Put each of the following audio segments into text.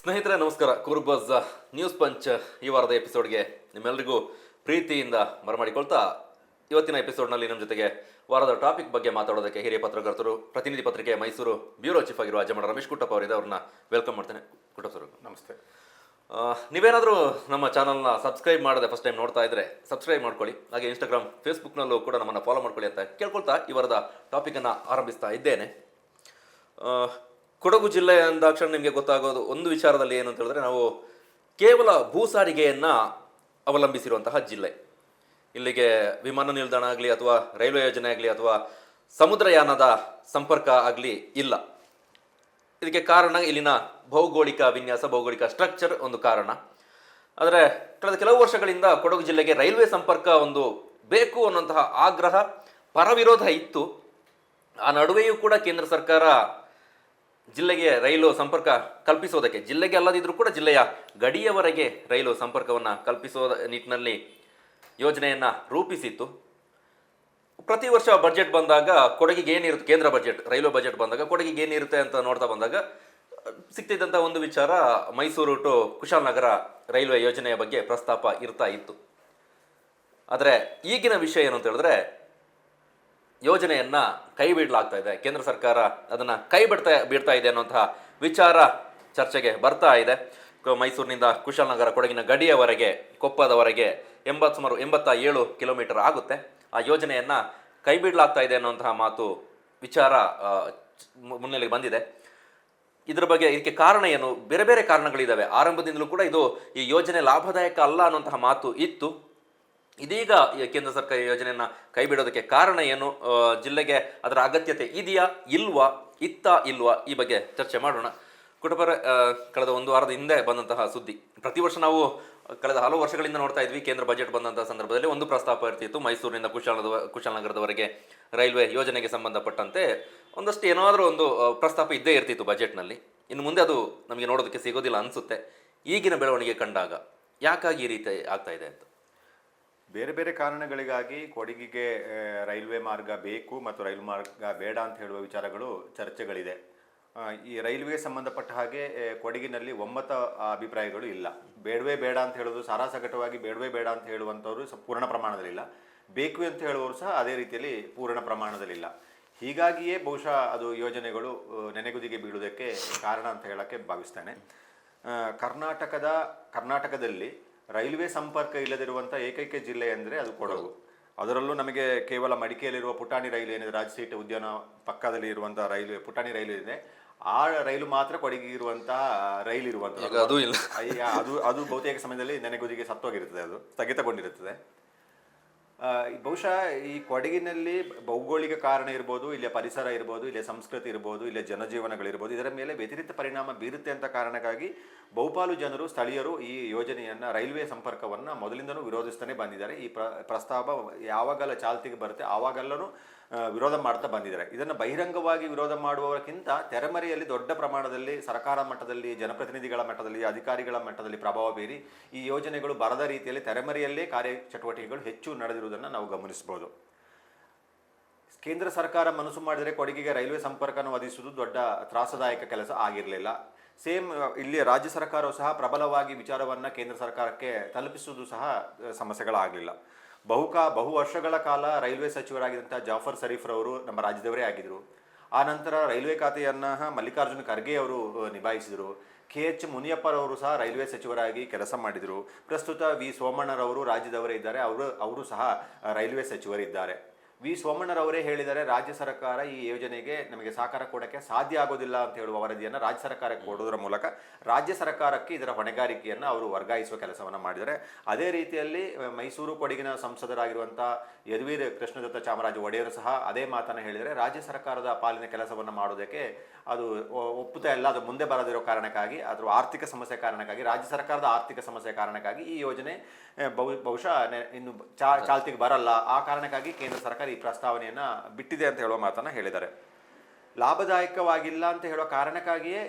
ಸ್ನೇಹಿತರೆ ನಮಸ್ಕಾರ. ಕುರುಬಸ್ news punch ಈ ವಾರದ ಎಪಿಸೋಡ್ಗೆ ನಿಮ್ಮೆಲ್ಲರಿಗೂ ಪ್ರೀತಿಯಿಂದ ಬರಮಾಡಿಕೊಳ್ತಾ ಇವತ್ತಿನ ಎಪಿಸೋಡ್ನಲ್ಲಿ ನಮ್ಮ ಜೊತೆಗೆ ವಾರದ ಟಾಪಿಕ್ ಬಗ್ಗೆ ಮಾತಾಡೋದಕ್ಕೆ ಹಿರಿಯ ಪತ್ರಕರ್ತರು, ಪ್ರತಿನಿಧಿ ಪತ್ರಿಕೆ ಮೈಸೂರು ಬ್ಯೂರೋ ಚೀಫ್ ಆಗಿರುವ ಅಜಮಣ ರಮೇಶ್ ಕುಟ್ಟಪ್ಪ ಅವರಿದೆ. ಅವ್ರನ್ನ ವೆಲ್ಕಮ್ ಮಾಡ್ತೇನೆ. ಕುಟ್ಟಪ್ಪ ಸರ್ ನಮಸ್ತೆ. ನೀವೇನಾದರೂ ನಮ್ಮ ಚಾನಲ್ನ ಸಬ್ಸ್ಕ್ರೈಬ್ ಮಾಡದೆ ಫಸ್ಟ್ ಟೈಮ್ ನೋಡ್ತಾ ಇದ್ರೆ ಸಬ್ಸ್ಕ್ರೈಬ್ ಮಾಡ್ಕೊಳ್ಳಿ. ಹಾಗೆ ಇನ್ಸ್ಟಾಗ್ರಾಮ್, ಫೇಸ್ಬುಕ್ನಲ್ಲೂ ಕೂಡ ನಮ್ಮನ್ನು ಫಾಲೋ ಮಾಡ್ಕೊಳ್ಳಿ ಅಂತ ಕೇಳ್ಕೊಳ್ತಾ ಈ ವಾರದ ಟಾಪಿಕನ್ನು ಆರಂಭಿಸ್ತಾ ಇದ್ದೇನೆ. ಕೊಡಗು ಜಿಲ್ಲೆ ಅಂದಾಕ್ಷಣ ನಿಮಗೆ ಗೊತ್ತಾಗೋದು ಒಂದು ವಿಚಾರದಲ್ಲಿ ಏನು ಅಂತ ಹೇಳಿದ್ರೆ, ನಾವು ಕೇವಲ ಭೂ ಸಾರಿಗೆಯನ್ನು ಅವಲಂಬಿಸಿರುವಂತಹ ಜಿಲ್ಲೆ. ಇಲ್ಲಿಗೆ ವಿಮಾನ ನಿಲ್ದಾಣ ಆಗಲಿ ಅಥವಾ ರೈಲ್ವೆ ಯೋಜನೆ ಆಗಲಿ ಅಥವಾ ಸಮುದ್ರಯಾನದ ಸಂಪರ್ಕ ಆಗಲಿ ಇಲ್ಲ. ಇದಕ್ಕೆ ಕಾರಣ ಇಲ್ಲಿನ ಭೌಗೋಳಿಕ ವಿನ್ಯಾಸ, ಭೌಗೋಳಿಕ ಸ್ಟ್ರಕ್ಚರ್ ಒಂದು ಕಾರಣ. ಆದರೆ ಕಳೆದ ಕೆಲವು ವರ್ಷಗಳಿಂದ ಕೊಡಗು ಜಿಲ್ಲೆಗೆ ರೈಲ್ವೆ ಸಂಪರ್ಕ ಒಂದು ಬೇಕು ಅನ್ನುವಂತಹ ಆಗ್ರಹ, ಪರವಿರೋಧ ಇತ್ತು. ಆ ನಡುವೆಯೂ ಕೂಡ ಕೇಂದ್ರ ಸರ್ಕಾರ ಜಿಲ್ಲೆಗೆ ರೈಲು ಸಂಪರ್ಕ ಕಲ್ಪಿಸೋದಕ್ಕೆ, ಜಿಲ್ಲೆಗೆ ಅಲ್ಲದಿದ್ರೂ ಕೂಡ ಜಿಲ್ಲೆಯ ಗಡಿಯವರೆಗೆ ರೈಲು ಸಂಪರ್ಕವನ್ನು ಕಲ್ಪಿಸೋದ ನಿಟ್ಟಿನಲ್ಲಿ ಯೋಜನೆಯನ್ನು ರೂಪಿಸಿತ್ತು. ಪ್ರತಿ ವರ್ಷ ಬಜೆಟ್ ಬಂದಾಗ ಕೊಡಗಿಗೆ ಏನಿರುತ್ತೆ, ಕೇಂದ್ರ ಬಜೆಟ್, ರೈಲ್ವೆ ಬಜೆಟ್ ಬಂದಾಗ ಕೊಡಗಿಗೆ ಏನಿರುತ್ತೆ ಅಂತ ನೋಡ್ತಾ ಬಂದಾಗ ಸಿಗ್ತಿದ್ದಂಥ ಒಂದು ವಿಚಾರ ಮೈಸೂರು ಟು ಕುಶಾಲನಗರ ರೈಲ್ವೆ ಯೋಜನೆಯ ಬಗ್ಗೆ ಪ್ರಸ್ತಾಪ ಇರ್ತಾ ಇತ್ತು. ಆದರೆ ಈಗಿನ ವಿಷಯ ಏನು ಅಂತ ಹೇಳಿದ್ರೆ, ಯೋಜನೆಯನ್ನು ಕೈ ಬಿಡಲಾಗ್ತಾ ಇದೆ. ಕೇಂದ್ರ ಸರ್ಕಾರ ಅದನ್ನು ಕೈ ಬಿಡ್ತಾ ಇದೆ ಅನ್ನುವಂತಹ ವಿಚಾರ ಚರ್ಚೆಗೆ ಬರ್ತಾ ಇದೆ. ಮೈಸೂರಿನಿಂದ ಕುಶಾಲನಗರ ಕೊಡಗಿನ ಗಡಿಯವರೆಗೆ, ಕೊಪ್ಪದವರೆಗೆ ಸುಮಾರು 87 ಕಿಲೋಮೀಟರ್ ಆಗುತ್ತೆ. ಆ ಯೋಜನೆಯನ್ನು ಕೈ ಬಿಡಲಾಗ್ತಾ ಇದೆ ಅನ್ನುವಂತಹ ವಿಚಾರ ಮುನ್ನೆಲೆಗೆ ಬಂದಿದೆ. ಇದಕ್ಕೆ ಕಾರಣ ಏನು? ಬೇರೆ ಬೇರೆ ಕಾರಣಗಳಿದ್ದಾವೆ. ಆರಂಭದಿಂದಲೂ ಕೂಡ ಈ ಯೋಜನೆ ಲಾಭದಾಯಕ ಅಲ್ಲ ಅನ್ನುವಂತಹ ಮಾತು ಇತ್ತು. ಇದೀಗ ಕೇಂದ್ರ ಸರ್ಕಾರ ಯೋಜನೆಯನ್ನು ಕೈ ಬಿಡೋದಕ್ಕೆ ಕಾರಣ ಏನು? ಜಿಲ್ಲೆಗೆ ಅದರ ಅಗತ್ಯತೆ ಇದೆಯಾ ಇಲ್ವಾ, ಇಲ್ವಾ, ಈ ಬಗ್ಗೆ ಚರ್ಚೆ ಮಾಡೋಣ. ಕುಟುಂಬರ ಕಳೆದ ಒಂದು ವಾರದ ಹಿಂದೆ ಬಂದಂತಹ ಸುದ್ದಿ. ಪ್ರತಿ ವರ್ಷ ನಾವು ಕಳೆದ ಹಲವು ವರ್ಷಗಳಿಂದ ನೋಡ್ತಾ ಇದ್ವಿ. ಕೇಂದ್ರ ಬಜೆಟ್ ಬಂದಂತಹ ಸಂದರ್ಭದಲ್ಲಿ ಒಂದು ಪ್ರಸ್ತಾಪ ಇರ್ತಿತ್ತು, ಮೈಸೂರಿನಿಂದ ಕುಶಾಲನಗರದವರೆಗೆ ರೈಲ್ವೆ ಯೋಜನೆಗೆ ಸಂಬಂಧಪಟ್ಟಂತೆ ಒಂದಷ್ಟು ಏನಾದರೂ ಒಂದು ಪ್ರಸ್ತಾಪ ಇದ್ದೇ ಇರ್ತಿತ್ತು ಬಜೆಟ್ನಲ್ಲಿ. ಇನ್ನು ಮುಂದೆ ಅದು ನಮಗೆ ನೋಡೋದಕ್ಕೆ ಸಿಗೋದಿಲ್ಲ ಅನಿಸುತ್ತೆ. ಈಗಿನ ಬೆಳವಣಿಗೆ ಕಂಡಾಗ ಯಾಕಾಗಿ ಈ ರೀತಿ ಆಗ್ತಾ ಇದೆ ಅಂತ? ಬೇರೆ ಬೇರೆ ಕಾರಣಗಳಿಗಾಗಿ ಕೊಡಗಿಗೆ ರೈಲ್ವೆ ಮಾರ್ಗ ಬೇಕು ಮತ್ತು ರೈಲು ಮಾರ್ಗ ಬೇಡ ಅಂತ ಹೇಳುವ ವಿಚಾರಗಳು ಚರ್ಚೆಗಳಿದೆ. ಈ ರೈಲ್ವೆಗೆ ಸಂಬಂಧಪಟ್ಟ ಹಾಗೆ ಕೊಡಗಿನಲ್ಲಿ ಒಮ್ಮತ ಅಭಿಪ್ರಾಯಗಳು ಇಲ್ಲ. ಬೇಡವೇ ಬೇಡ ಅಂತ ಹೇಳೋದು, ಸಾರಾಸಗಟವಾಗಿ ಬೇಡವೇ ಬೇಡ ಅಂತ ಹೇಳುವಂಥವ್ರು ಪೂರ್ಣ ಪ್ರಮಾಣದಲ್ಲಿಲ್ಲ, ಬೇಕು ಅಂತ ಹೇಳುವವರು ಸಹ ಅದೇ ರೀತಿಯಲ್ಲಿ ಪೂರ್ಣ ಪ್ರಮಾಣದಲ್ಲಿಲ್ಲ. ಹೀಗಾಗಿಯೇ ಬಹುಶಃ ಅದು ಯೋಜನೆಗಳು ನೆನೆಗುದಿಗೆ ಬೀಳುವುದಕ್ಕೆ ಕಾರಣ ಅಂತ ಹೇಳೋಕ್ಕೆ ಭಾವಿಸ್ತೇನೆ. ಕರ್ನಾಟಕದಲ್ಲಿ ರೈಲ್ವೆ ಸಂಪರ್ಕ ಇಲ್ಲದಿರುವಂಥ ಏಕೈಕ ಜಿಲ್ಲೆ ಅಂದರೆ ಅದು ಕೊಡಗು. ಅದರಲ್ಲೂ ನಮಗೆ ಕೇವಲ ಮಡಿಕೇಲಿರುವ ಪುಟಾಣಿ ರೈಲು ಏನಿದೆ, ರಾಜಸೀಟ್ ಉದ್ಯಾನ ಪಕ್ಕದಲ್ಲಿ ಇರುವಂತಹ ರೈಲ್ವೆ ಪುಟಾಣಿ ರೈಲು ಇದೆ, ಆ ರೈಲು ಮಾತ್ರ ಕೊಡಗಿಗೆ ಇರುವಂತಹ ರೈಲು ಇರುವಂಥದ್ದು. ಅದು ಬಹುತೇಕ ಸಮಯದಲ್ಲಿ ನೆನೆಗುದಿಗೆ ಸತ್ತೋಗಿರುತ್ತದೆ, ಅದು ಸ್ಥಗಿತಗೊಂಡಿರುತ್ತದೆ. ಬಹುಶಃ ಈ ಕೊಡಗಿನಲ್ಲಿ ಭೌಗೋಳಿಕ ಕಾರಣ ಇರ್ಬೋದು, ಇಲ್ಲಿಯ ಪರಿಸರ ಇರ್ಬೋದು, ಇಲ್ಲಿಯ ಸಂಸ್ಕೃತಿ ಇರ್ಬೋದು, ಇಲ್ಲಿಯ ಜನಜೀವನಗಳಿರ್ಬೋದು, ಇದರ ಮೇಲೆ ವ್ಯತಿರಿಕ್ತ ಪರಿಣಾಮ ಬೀರುತ್ತೆ ಅಂತ ಕಾರಣಕ್ಕಾಗಿ ಬಹುಪಾಲು ಜನರು, ಸ್ಥಳೀಯರು ಈ ಯೋಜನೆಯನ್ನು, ರೈಲ್ವೆ ಸಂಪರ್ಕವನ್ನು ಮೊದಲಿಂದನೂ ವಿರೋಧಿಸ್ತಾನೆ ಬಂದಿದ್ದಾರೆ. ಈ ಪ್ರಸ್ತಾಪ ಯಾವಾಗೆಲ್ಲ ಚಾಲ್ತಿಗೆ ಬರುತ್ತೆ ಆವಾಗೆಲ್ಲರೂ ವಿರೋಧ ಮಾಡ್ತಾ ಬಂದಿದ್ದಾರೆ. ಇದನ್ನು ಬಹಿರಂಗವಾಗಿ ವಿರೋಧ ಮಾಡುವವರಕ್ಕಿಂತ ತೆರೆಮರೆಯಲ್ಲಿ ದೊಡ್ಡ ಪ್ರಮಾಣದಲ್ಲಿ ಸರ್ಕಾರ ಮಟ್ಟದಲ್ಲಿ, ಜನಪ್ರತಿನಿಧಿಗಳ ಮಟ್ಟದಲ್ಲಿ, ಅಧಿಕಾರಿಗಳ ಮಟ್ಟದಲ್ಲಿ ಪ್ರಭಾವ ಬೀರಿ ಈ ಯೋಜನೆಗಳು ಬರದ ರೀತಿಯಲ್ಲಿ ತೆರೆಮರೆಯಲ್ಲೇ ಕಾರ್ಯಚಟುವಟಿಕೆಗಳು ಹೆಚ್ಚು ನಡೆದಿರುವುದನ್ನು ನಾವು ಗಮನಿಸಬಹುದು. ಕೇಂದ್ರ ಸರ್ಕಾರ ಮನಸ್ಸು ಮಾಡಿದರೆ ಕೊಡಗಿಗೆ ರೈಲ್ವೆ ಸಂಪರ್ಕವನ್ನು ಒದಗಿಸುವುದು ದೊಡ್ಡ ತ್ರಾಸದಾಯಕ ಕೆಲಸ ಆಗಿರಲಿಲ್ಲ. ಸೇಮ್ ಇಲ್ಲಿ ರಾಜ್ಯ ಸರ್ಕಾರವು ಸಹ ಪ್ರಬಲವಾಗಿ ವಿಚಾರವನ್ನು ಕೇಂದ್ರ ಸರ್ಕಾರಕ್ಕೆ ತಲುಪಿಸುವುದು ಸಹ ಸಮಸ್ಯೆಗಳಾಗಲಿಲ್ಲ. ಬಹು ವರ್ಷಗಳ ಕಾಲ ರೈಲ್ವೆ ಸಚಿವರಾಗಿದ್ದಂಥ ಜಾಫರ್ ಶರೀಫ್ರವರು ನಮ್ಮ ರಾಜ್ಯದವರೇ ಆಗಿದ್ದರು. ಆ ನಂತರ ರೈಲ್ವೆ ಖಾತೆಯನ್ನು ಮಲ್ಲಿಕಾರ್ಜುನ ಖರ್ಗೆ ಅವರು ನಿಭಾಯಿಸಿದರು. KH ಮುನಿಯಪ್ಪರವರು ಸಹ ರೈಲ್ವೆ ಸಚಿವರಾಗಿ ಕೆಲಸ ಮಾಡಿದರು. ಪ್ರಸ್ತುತ ವಿ ಸೋಮಣ್ಣರವರು ರಾಜ್ಯದವರೇ ಇದ್ದಾರೆ, ಅವರು ಸಹ ರೈಲ್ವೆ ಸಚಿವರಿದ್ದಾರೆ. ವಿ ಸೋಮಣ್ಣರವರೇ ಹೇಳಿದರೆ ರಾಜ್ಯ ಸರ್ಕಾರ ಈ ಯೋಜನೆಗೆ ನಮಗೆ ಸಹಕಾರ ಕೊಡೋಕ್ಕೆ ಸಾಧ್ಯ ಆಗೋದಿಲ್ಲ ಅಂತ ಹೇಳುವ ವರದಿಯನ್ನು ರಾಜ್ಯ ಸರ್ಕಾರಕ್ಕೆ ಕೊಡೋದರ ಮೂಲಕ ರಾಜ್ಯ ಸರ್ಕಾರಕ್ಕೆ ಇದರ ಹೊಣೆಗಾರಿಕೆಯನ್ನು ಅವರು ವರ್ಗಾಯಿಸುವ ಕೆಲಸವನ್ನು ಮಾಡಿದ್ದಾರೆ. ಅದೇ ರೀತಿಯಲ್ಲಿ ಮೈಸೂರು ಕೊಡಗಿನ ಸಂಸದರಾಗಿರುವಂಥ ಯದುವೀರ್ ಕೃಷ್ಣದತ್ತ ಚಾಮರಾಜ ಒಡೆಯರು ಸಹ ಅದೇ ಮಾತನ್ನು ಹೇಳಿದರೆ, ರಾಜ್ಯ ಸರ್ಕಾರದ ಪಾಲಿನ ಕೆಲಸವನ್ನು ಮಾಡೋದಕ್ಕೆ ಅದು ಒಪ್ಪುತ್ತಾ ಇಲ್ಲ, ಅದು ಮುಂದೆ ಬರದಿರೋ ಕಾರಣಕ್ಕಾಗಿ, ಅದರ ಆರ್ಥಿಕ ಸಮಸ್ಯೆ ಕಾರಣಕ್ಕಾಗಿ, ರಾಜ್ಯ ಸರ್ಕಾರದ ಆರ್ಥಿಕ ಸಮಸ್ಯೆ ಕಾರಣಕ್ಕಾಗಿ ಈ ಯೋಜನೆ ಬಹುಶಃ ಇನ್ನು ಚಾಲ್ತಿಗೆ ಬರಲ್ಲ. ಆ ಕಾರಣಕ್ಕಾಗಿ ಕೇಂದ್ರ ಸರ್ಕಾರ ಈ ಪ್ರಸ್ತಾವನೆಯನ್ನು ಬಿಟ್ಟಿದೆ ಅಂತ ಹೇಳುವ ಮಾತನ್ನು ಹೇಳಿದ್ದಾರೆ. ಲಾಭದಾಯಕವಾಗಿಲ್ಲ ಅಂತ ಹೇಳುವ ಕಾರಣಕ್ಕಾಗಿಯೇ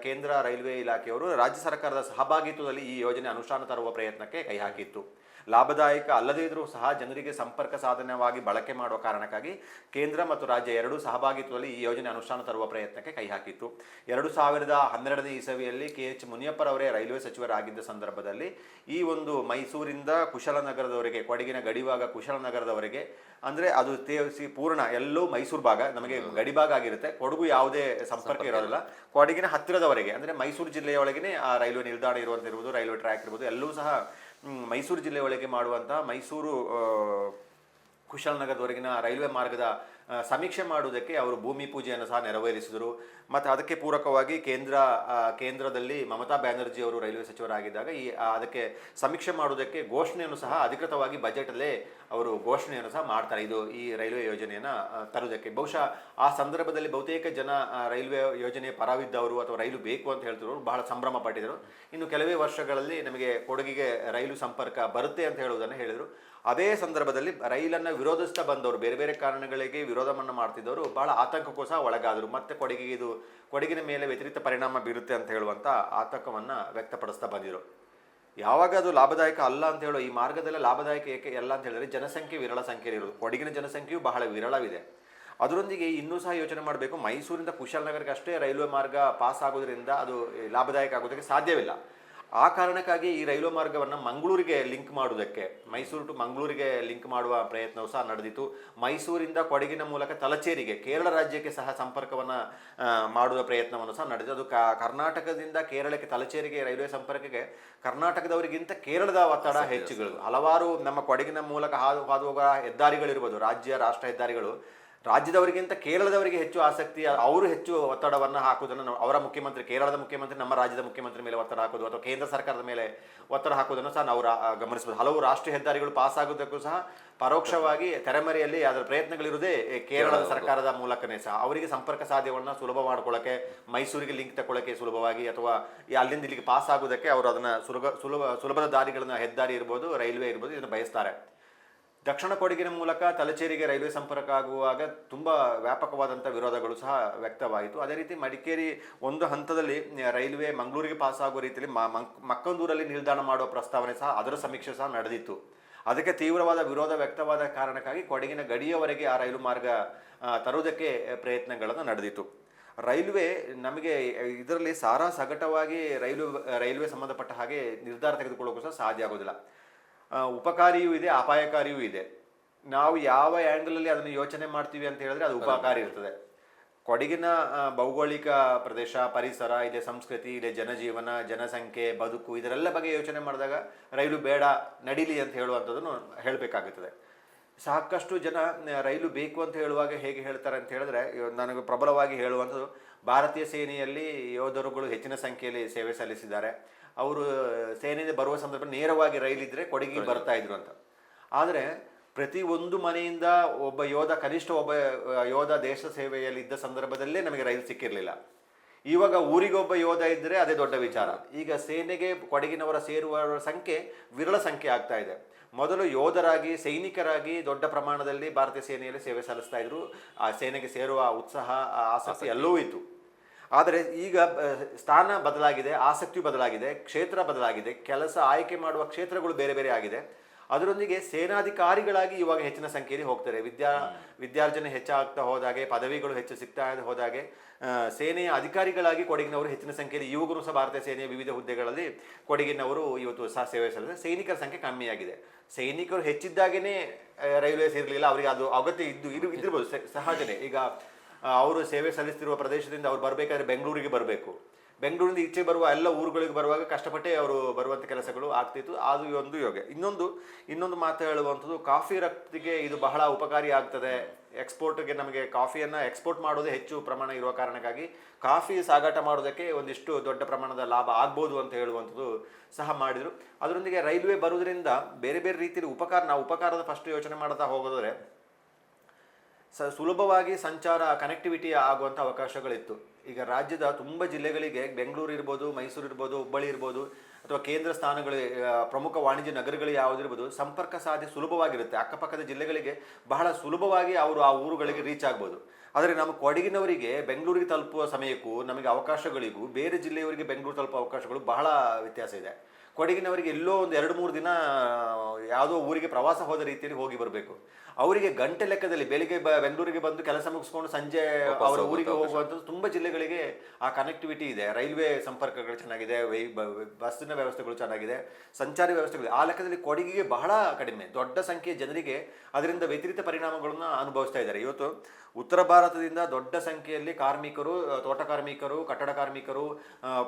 ಕೇಂದ್ರ ರೈಲ್ವೆ ಇಲಾಖೆಯವರು ರಾಜ್ಯ ಸರ್ಕಾರದ ಸಹಭಾಗಿತ್ವದಲ್ಲಿ ಈ ಯೋಜನೆ ಅನುಷ್ಠಾನ ತರುವ ಪ್ರಯತ್ನಕ್ಕೆ ಕೈ ಹಾಕಿತ್ತು. ಲಾಭದಾಯಕ ಅಲ್ಲದೇ ಇದ್ರೂ ಸಹ ಜನರಿಗೆ ಸಂಪರ್ಕ ಸಾಧನವಾಗಿ ಬಳಕೆ ಮಾಡುವ ಕಾರಣಕ್ಕಾಗಿ ಕೇಂದ್ರ ಮತ್ತು ರಾಜ್ಯ ಎರಡೂ ಸಹಭಾಗಿತ್ವದಲ್ಲಿ ಈ ಯೋಜನೆ ಅನುಷ್ಠಾನ ತರುವ ಪ್ರಯತ್ನಕ್ಕೆ ಕೈ ಹಾಕಿತ್ತು. 2012ನೇ ಇಸವಿಯಲ್ಲಿ KH ಮುನಿಯಪ್ಪರವರೇ ರೈಲ್ವೆ ಸಚಿವರಾಗಿದ್ದ ಸಂದರ್ಭದಲ್ಲಿ ಈ ಒಂದು ಮೈಸೂರಿಂದ ಕುಶಾಲನಗರದವರೆಗೆ, ಕೊಡಗಿನ ಗಡಿಭಾಗ ಕುಶಾಲನಗರದವರೆಗೆ, ಅಂದರೆ ಅದು ಪೂರ್ಣ ಎಲ್ಲೂ ಮೈಸೂರು ಭಾಗ ನಮಗೆ ಗಡಿಭಾಗ ಆಗಿರುತ್ತೆ. ಕೊಡಗು ಯಾವುದೇ ಸಂಪರ್ಕ ಇರೋದಿಲ್ಲ. ಕೊಡಗಿನ ಹತ್ತಿರದವರೆಗೆ ಅಂದರೆ ಮೈಸೂರು ಜಿಲ್ಲೆಯೊಳಗೇ ಆ ರೈಲ್ವೆ ನಿಲ್ದಾಣ ಇರುವಂತಿರ್ಬೋದು, ರೈಲ್ವೆ ಟ್ರ್ಯಾಕ್ ಇರ್ಬೋದು, ಎಲ್ಲವೂ ಸಹ ಮೈಸೂರು ಜಿಲ್ಲೆಯೊಳಗೆ ಮಾಡುವಂತಹ ಮೈಸೂರು ಕುಶಾಲನಗರದವರೆಗಿನ ರೈಲ್ವೆ ಮಾರ್ಗದ ಸಮೀಕ್ಷೆ ಮಾಡುವುದಕ್ಕೆ ಅವರು ಭೂಮಿ ಪೂಜೆಯನ್ನು ಸಹ ನೆರವೇರಿಸಿದರು. ಮತ್ತು ಅದಕ್ಕೆ ಪೂರಕವಾಗಿ ಕೇಂದ್ರದಲ್ಲಿ ಮಮತಾ ಬ್ಯಾನರ್ಜಿ ಅವರು ರೈಲ್ವೆ ಸಚಿವರಾಗಿದ್ದಾಗ ಅದಕ್ಕೆ ಸಮೀಕ್ಷೆ ಮಾಡುವುದಕ್ಕೆ ಘೋಷಣೆಯನ್ನು ಸಹ ಅಧಿಕೃತವಾಗಿ ಬಜೆಟಲ್ಲೇ ಅವರು ಘೋಷಣೆಯನ್ನು ಸಹ ಮಾಡ್ತಾರೆ, ಈ ರೈಲ್ವೆ ಯೋಜನೆಯನ್ನು ತರುವುದಕ್ಕೆ. ಬಹುಶಃ ಆ ಸಂದರ್ಭದಲ್ಲಿ ಬಹುತೇಕ ಜನ ರೈಲ್ವೆ ಯೋಜನೆಯ ಪರವಿದ್ದವರು ಅಥವಾ ರೈಲು ಬೇಕು ಅಂತ ಹೇಳ್ತಿದ್ರು, ಬಹಳ ಸಂಭ್ರಮ ಪಟ್ಟಿದ್ದರು. ಇನ್ನು ಕೆಲವೇ ವರ್ಷಗಳಲ್ಲಿ ನಮಗೆ ಕೊಡಗಿಗೆ ರೈಲು ಸಂಪರ್ಕ ಬರುತ್ತೆ ಅಂತ ಹೇಳುವುದನ್ನು ಹೇಳಿದರು. ಅದೇ ಸಂದರ್ಭದಲ್ಲಿ ರೈಲನ್ನು ವಿರೋಧಿಸ್ತಾ ಬಂದವರು, ಬೇರೆ ಬೇರೆ ಕಾರಣಗಳಿಗೆ ವಿರೋಧವನ್ನು ಮಾಡ್ತಿದ್ದವರು ಬಹಳ ಆತಂಕಕ್ಕೂ ಸಹ ಒಳಗಾದರು. ಮತ್ತೆ ಕೊಡಗಿನ ಮೇಲೆ ವ್ಯತಿರಿಕ್ತ ಪರಿಣಾಮ ಬೀರುತ್ತೆ ಅಂತ ಹೇಳುವಂಥ ಆತಂಕವನ್ನು ವ್ಯಕ್ತಪಡಿಸ್ತಾ ಬಂದಿರು. ಯಾವಾಗ ಅದು ಲಾಭದಾಯಕ ಅಲ್ಲ ಅಂತ ಹೇಳೋ, ಈ ಮಾರ್ಗದಲ್ಲ ಲಾಭದಾಯಕ ಏಕೆ ಅಲ್ಲ ಅಂತ ಹೇಳಿದ್ರೆ ಜನಸಂಖ್ಯೆ ವಿರಳ ಸಂಖ್ಯೆ ಇರೋದು. ಕೊಡಗಿನ ಜನಸಂಖ್ಯೆಯು ಬಹಳ ವಿರಳವಿದೆ. ಅದರೊಂದಿಗೆ ಇನ್ನೂ ಸಹ ಯೋಚನೆ ಮಾಡಬೇಕು, ಮೈಸೂರಿಂದ ಕುಶಾಲನಗರಕ್ಕೆ ಅಷ್ಟೇ ರೈಲ್ವೆ ಮಾರ್ಗ ಪಾಸ್ ಆಗೋದ್ರಿಂದ ಅದು ಲಾಭದಾಯಕ ಆಗೋದಕ್ಕೆ ಸಾಧ್ಯವಿಲ್ಲ. ಆ ಕಾರಣಕ್ಕಾಗಿ ಈ ರೈಲ್ವೆ ಮಾರ್ಗವನ್ನು ಮಂಗಳೂರಿಗೆ ಲಿಂಕ್ ಮಾಡುವುದಕ್ಕೆ, ಮೈಸೂರು ಟು ಮಂಗಳೂರಿಗೆ ಲಿಂಕ್ ಮಾಡುವ ಪ್ರಯತ್ನವೂ ಸಹ ನಡೆದಿತ್ತು. ಮೈಸೂರಿಂದ ಕೊಡಗಿನ ಮೂಲಕ ತಲಚೇರಿಗೆ, ಕೇರಳ ರಾಜ್ಯಕ್ಕೆ ಸಹ ಸಂಪರ್ಕವನ್ನು ಮಾಡುವ ಪ್ರಯತ್ನವನ್ನು ಸಹ ನಡೆದಿದೆ. ಅದು ಕರ್ನಾಟಕದಿಂದ ಕೇರಳಕ್ಕೆ ತಲಚೇರಿಗೆ ರೈಲ್ವೆ ಸಂಪರ್ಕಕ್ಕೆ ಕರ್ನಾಟಕದವರಿಗಿಂತ ಕೇರಳದ ಒತ್ತಡ ಹೆಚ್ಚುಗಳು. ಹಲವಾರು ನಮ್ಮ ಕೊಡಗಿನ ಮೂಲಕ ಹಾದು ಹೋಗುವ ಹೆದ್ದಾರಿಗಳಿರ್ಬೋದು, ರಾಷ್ಟ್ರ ಹೆದ್ದಾರಿಗಳು, ರಾಜ್ಯದವರಿಗಿಂತ ಕೇರಳದವರಿಗೆ ಹೆಚ್ಚು ಆಸಕ್ತಿ, ಅವರು ಹೆಚ್ಚು ಒತ್ತಡವನ್ನು ಹಾಕುವುದನ್ನು ಅವರ ಮುಖ್ಯಮಂತ್ರಿ, ಕೇರಳದ ಮುಖ್ಯಮಂತ್ರಿ ನಮ್ಮ ರಾಜ್ಯದ ಮುಖ್ಯಮಂತ್ರಿ ಮೇಲೆ ಒತ್ತಡ ಹಾಕೋದು ಅಥವಾ ಕೇಂದ್ರ ಸರ್ಕಾರದ ಮೇಲೆ ಒತ್ತಡ ಹಾಕುವುದನ್ನು ಸಹ ನಾವು ಗಮನಿಸಬಹುದು. ಹಲವು ರಾಷ್ಟ್ರೀಯ ಹೆದ್ದಾರಿಗಳು ಪಾಸ್ ಆಗೋದಕ್ಕೂ ಸಹ ಪರೋಕ್ಷವಾಗಿ ತೆರೆಮರೆಯಲ್ಲಿ ಅದರ ಪ್ರಯತ್ನಗಳಿರುವುದೇ ಕೇರಳದ ಸರ್ಕಾರದ ಮೂಲಕನೇ ಸಹ. ಅವರಿಗೆ ಸಂಪರ್ಕ ಸಾಧ್ಯವನ್ನು ಸುಲಭ ಮಾಡ್ಕೊಳ್ಳೋಕ್ಕೆ, ಮೈಸೂರಿಗೆ ಲಿಂಕ್ ತಗೊಳ್ಳೋಕ್ಕೆ ಸುಲಭವಾಗಿ, ಅಥವಾ ಅಲ್ಲಿಂದ ಇಲ್ಲಿಗೆ ಪಾಸ್ ಆಗೋದಕ್ಕೆ ಅವರು ಅದನ್ನು ಸುಲಭದ ದಾರಿಗಳನ್ನು, ಹೆದ್ದಾರಿ ಇರ್ಬೋದು, ರೈಲ್ವೆ ಇರ್ಬೋದು, ಇದನ್ನು ಬಯಸ್ತಾರೆ. ದಕ್ಷಿಣ ಕೊಡಗಿನ ಮೂಲಕ ತಲಚೇರಿಗೆ ರೈಲ್ವೆ ಸಂಪರ್ಕ ಆಗುವಾಗ ತುಂಬ ವ್ಯಾಪಕವಾದಂಥ ವಿರೋಧಗಳು ಸಹ ವ್ಯಕ್ತವಾಯಿತು. ಅದೇ ರೀತಿ ಮಡಿಕೇರಿ ಒಂದು ಹಂತದಲ್ಲಿ ರೈಲ್ವೆ ಮಂಗಳೂರಿಗೆ ಪಾಸ್ ಆಗುವ ರೀತಿಯಲ್ಲಿ ಮಕ್ಕಂದೂರಲ್ಲಿ ನಿಲ್ದಾಣ ಮಾಡುವ ಪ್ರಸ್ತಾವನೆ ಸಹ, ಅದರ ಸಮೀಕ್ಷೆ ಸಹ ನಡೆದಿತ್ತು. ಅದಕ್ಕೆ ತೀವ್ರವಾದ ವಿರೋಧ ವ್ಯಕ್ತವಾದ ಕಾರಣಕ್ಕಾಗಿ ಕೊಡಗಿನ ಗಡಿಯವರೆಗೆ ಆ ರೈಲು ಮಾರ್ಗ ತರುವುದಕ್ಕೆ ಪ್ರಯತ್ನಗಳನ್ನು ನಡೆದಿತ್ತು. ರೈಲ್ವೆ ನಮಗೆ ಇದರಲ್ಲಿ ಸಗಟವಾಗಿ ರೈಲ್ವೆ ಸಂಬಂಧಪಟ್ಟ ಹಾಗೆ ನಿರ್ಧಾರ ತೆಗೆದುಕೊಳ್ಳೋಕ್ಕೂ ಸಹ ಸಾಧ್ಯ ಆಗೋದಿಲ್ಲ. ಉಪಕಾರಿಯೂ ಇದೆ, ಅಪಾಯಕಾರಿಯೂ ಇದೆ. ನಾವು ಯಾವ ಆ್ಯಂಗಲಲ್ಲಿ ಅದನ್ನು ಯೋಚನೆ ಮಾಡ್ತೀವಿ ಅಂತ ಹೇಳಿದ್ರೆ ಅದು ಉಪಕಾರಿ ಇರ್ತದೆ. ಕೊಡಗಿನ ಭೌಗೋಳಿಕ ಪ್ರದೇಶ, ಪರಿಸರ ಇದೆ, ಸಂಸ್ಕೃತಿ ಇದೆ, ಜನಜೀವನ, ಜನಸಂಖ್ಯೆ, ಬದುಕು, ಇದರೆಲ್ಲ ಬಗ್ಗೆ ಯೋಚನೆ ಮಾಡಿದಾಗ ರೈಲು ಬೇಡ, ನಡೀಲಿ ಅಂತ ಹೇಳುವಂಥದ್ದನ್ನು ಹೇಳಬೇಕಾಗುತ್ತದೆ. ಸಾಕಷ್ಟು ಜನ ರೈಲು ಬೇಕು ಅಂತ ಹೇಳುವಾಗ ಹೇಗೆ ಹೇಳ್ತಾರೆ ಅಂತ ಹೇಳಿದ್ರೆ, ನನಗೆ ಪ್ರಬಲವಾಗಿ ಹೇಳುವಂಥದ್ದು, ಭಾರತೀಯ ಸೇನೆಯಲ್ಲಿ ಯೋಧರುಗಳು ಹೆಚ್ಚಿನ ಸಂಖ್ಯೆಯಲ್ಲಿ ಸೇವೆ ಸಲ್ಲಿಸಿದ್ದಾರೆ, ಅವರು ಸೇನೆಯಿಂದ ಬರುವ ಸಂದರ್ಭ ನೇರವಾಗಿ ರೈಲಿದ್ರೆ ಕೊಡಗಿಗೆ ಬರ್ತಾ ಇದ್ರು ಅಂತ. ಆದರೆ ಪ್ರತಿ ಒಂದು ಮನೆಯಿಂದ ಒಬ್ಬ ಯೋಧ, ಕನಿಷ್ಠ ಒಬ್ಬ ಯೋಧ ದೇಶ ಸೇವೆಯಲ್ಲಿ ಇದ್ದ ಸಂದರ್ಭದಲ್ಲೇ ನಮಗೆ ರೈಲು ಸಿಕ್ಕಿರಲಿಲ್ಲ. ಇವಾಗ ಊರಿಗೊಬ್ಬ ಯೋಧ ಇದ್ದರೆ ಅದೇ ದೊಡ್ಡ ವಿಚಾರ. ಈಗ ಸೇನೆಗೆ ಕೊಡಗಿನವರ ಸೇರುವ ಸಂಖ್ಯೆ ವಿರಳ ಸಂಖ್ಯೆ ಆಗ್ತಾ ಇದೆ. ಮೊದಲು ಯೋಧರಾಗಿ, ಸೈನಿಕರಾಗಿ ದೊಡ್ಡ ಪ್ರಮಾಣದಲ್ಲಿ ಭಾರತೀಯ ಸೇನೆಯಲ್ಲಿ ಸೇವೆ ಸಲ್ಲಿಸ್ತಾ ಇದ್ರು. ಆ ಸೇನೆಗೆ ಸೇರುವ ಉತ್ಸಾಹ, ಆಸಕ್ತಿ ಎಲ್ಲವೂ ಇತ್ತು. ಆದರೆ ಈಗ ಸ್ಥಾನ ಬದಲಾಗಿದೆ, ಆಸಕ್ತಿ ಬದಲಾಗಿದೆ, ಕ್ಷೇತ್ರ ಬದಲಾಗಿದೆ, ಕೆಲಸ ಆಯ್ಕೆ ಮಾಡುವ ಕ್ಷೇತ್ರಗಳು ಬೇರೆ ಬೇರೆ ಆಗಿದೆ. ಅದರೊಂದಿಗೆ ಸೇನಾಧಿಕಾರಿಗಳಾಗಿ ಇವಾಗ ಹೆಚ್ಚಿನ ಸಂಖ್ಯೆಯಲ್ಲಿ ಹೋಗ್ತಾರೆ. ವಿದ್ಯಾರ್ಜನೆ ಹೆಚ್ಚಾಗ್ತಾ ಹೋದಾಗೆ, ಪದವಿಗಳು ಹೆಚ್ಚು ಸಿಗ್ತಾ ಹೋದಾಗೆ, ಸೇನೆಯ ಅಧಿಕಾರಿಗಳಾಗಿ ಕೊಡಗಿನವರು ಹೆಚ್ಚಿನ ಸಂಖ್ಯೆಯಲ್ಲಿ ಇವಾಗೂ ಸಹ ಭಾರತೀಯ ಸೇನೆಯ ವಿವಿಧ ಹುದ್ದೆಗಳಲ್ಲಿ ಕೊಡಗಿನವರು ಇವತ್ತು ಸಹ ಸೇವೆ ಸಲ್ಲಿಸಿದ್ದಾರೆ. ಸೈನಿಕರ ಸಂಖ್ಯೆ ಕಮ್ಮಿಯಾಗಿದೆ. ಸೈನಿಕರು ಹೆಚ್ಚಿದ್ದಾಗೇ ರೈಲ್ವೇಸ್ ಇರಲಿಲ್ಲ, ಅವರಿಗೆ ಅದು ಅಗತ್ಯ ಇದ್ದಿರ್ಬೋದು, ಸಹಜನೇ. ಈಗ ಅವರು ಸೇವೆ ಸಲ್ಲಿಸ್ತಿರುವ ಪ್ರದೇಶದಿಂದ ಅವ್ರು ಬರಬೇಕಾದ್ರೆ ಬೆಂಗಳೂರಿಗೆ ಬರಬೇಕು. ಬೆಂಗಳೂರಿಂದ ಈಚೆ ಬರುವ ಎಲ್ಲ ಊರುಗಳಿಗೆ ಬರುವಾಗ ಕಷ್ಟಪಟ್ಟೆ ಅವರು ಬರುವಂಥ ಕೆಲಸಗಳು ಆಗ್ತಿತ್ತು. ಅದು ಒಂದು ಯೋಗ. ಇನ್ನೊಂದು ಮಾತು ಹೇಳುವಂಥದ್ದು, ಕಾಫಿ ರಫ್ತಿಗೆ ಇದು ಬಹಳ ಉಪಕಾರಿ ಆಗ್ತದೆ. ಎಕ್ಸ್ಪೋರ್ಟ್ಗೆ ನಮಗೆ ಕಾಫಿಯನ್ನು ಎಕ್ಸ್ಪೋರ್ಟ್ ಮಾಡೋದೇ ಹೆಚ್ಚು ಪ್ರಮಾಣ ಇರುವ ಕಾರಣಕ್ಕಾಗಿ ಕಾಫಿ ಸಾಗಾಟ ಮಾಡೋದಕ್ಕೆ ಒಂದಿಷ್ಟು ದೊಡ್ಡ ಪ್ರಮಾಣದ ಲಾಭ ಆಗ್ಬೋದು ಅಂತ ಹೇಳುವಂಥದ್ದು ಸಹ ಮಾಡಿದರು. ಅದರೊಂದಿಗೆ ರೈಲ್ವೆ ಬರುವುದರಿಂದ ಬೇರೆ ಬೇರೆ ರೀತಿಯಲ್ಲಿ ನಾವು ಉಪಕಾರದ ಫಸ್ಟ್ ಯೋಚನೆ ಮಾಡ್ತಾ ಹೋಗೋದ್ರೆ ಸುಲಭವಾಗಿ ಸಂಚಾರ, ಕನೆಕ್ಟಿವಿಟಿ ಆಗುವಂಥ ಅವಕಾಶಗಳಿತ್ತು. ಈಗ ರಾಜ್ಯದ ತುಂಬ ಜಿಲ್ಲೆಗಳಿಗೆ, ಬೆಂಗಳೂರು ಇರ್ಬೋದು, ಮೈಸೂರು ಇರ್ಬೋದು, ಹುಬ್ಬಳ್ಳಿ ಇರ್ಬೋದು, ಅಥವಾ ಕೇಂದ್ರ ಸ್ಥಾನಗಳು, ಪ್ರಮುಖ ವಾಣಿಜ್ಯ ನಗರಗಳು ಯಾವುದಿರ್ಬೋದು, ಸಂಪರ್ಕ ಸಾಧ್ಯ ಸುಲಭವಾಗಿರುತ್ತೆ. ಅಕ್ಕಪಕ್ಕದ ಜಿಲ್ಲೆಗಳಿಗೆ ಬಹಳ ಸುಲಭವಾಗಿ ಅವರು ಆ ಊರುಗಳಿಗೆ ರೀಚ್ ಆಗ್ಬೋದು. ಆದರೆ ನಮ್ಮ ಕೊಡಗಿನವರಿಗೆ ಬೆಂಗಳೂರಿಗೆ ತಲುಪುವ ಸಮಯಕ್ಕೂ ನಮಗೆ ಅವಕಾಶಗಳಿಗೂ ಬೇರೆ ಜಿಲ್ಲೆಯವರಿಗೆ ಬೆಂಗಳೂರು ತಲುಪುವ ಅವಕಾಶಗಳು ಬಹಳ ವ್ಯತ್ಯಾಸ ಇದೆ. ಕೊಡಗಿನವರಿಗೆ ಎಲ್ಲೋ ಒಂದು 2-3 ದಿನ ಯಾವುದೋ ಊರಿಗೆ ಪ್ರವಾಸ ಹೋದ ರೀತಿಯಲ್ಲಿ ಹೋಗಿ ಬರಬೇಕು. ಅವರಿಗೆ ಗಂಟೆ ಲೆಕ್ಕದಲ್ಲಿ ಬೆಳಿಗ್ಗೆ ಬೆಂಗಳೂರಿಗೆ ಬಂದು ಕೆಲಸ ಮುಗಿಸ್ಕೊಂಡು ಸಂಜೆ ಅವರ ಊರಿಗೆ ಹೋಗುವಂಥದ್ದು ತುಂಬ ಜಿಲ್ಲೆಗಳಿಗೆ ಆ ಕನೆಕ್ಟಿವಿಟಿ ಇದೆ. ರೈಲ್ವೆ ಸಂಪರ್ಕಗಳು ಚೆನ್ನಾಗಿದೆ, ಬಸ್ಸಿನ ವ್ಯವಸ್ಥೆಗಳು ಚೆನ್ನಾಗಿದೆ, ಸಂಚಾರಿ ವ್ಯವಸ್ಥೆಗಳು ಆ ಲೆಕ್ಕದಲ್ಲಿ ಕೊಡಗಿಗೆ ಬಹಳ ಕಡಿಮೆ. ದೊಡ್ಡ ಸಂಖ್ಯೆಯ ಜನರಿಗೆ ಅದರಿಂದ ವ್ಯತಿರಿಕ್ತ ಪರಿಣಾಮಗಳನ್ನು ಅನುಭವಿಸ್ತಾ ಇದ್ದಾರೆ. ಇವತ್ತು ಉತ್ತರ ಭಾರತದಿಂದ ದೊಡ್ಡ ಸಂಖ್ಯೆಯಲ್ಲಿ ಕಾರ್ಮಿಕರು, ತೋಟ ಕಾರ್ಮಿಕರು, ಕಟ್ಟಡ ಕಾರ್ಮಿಕರು,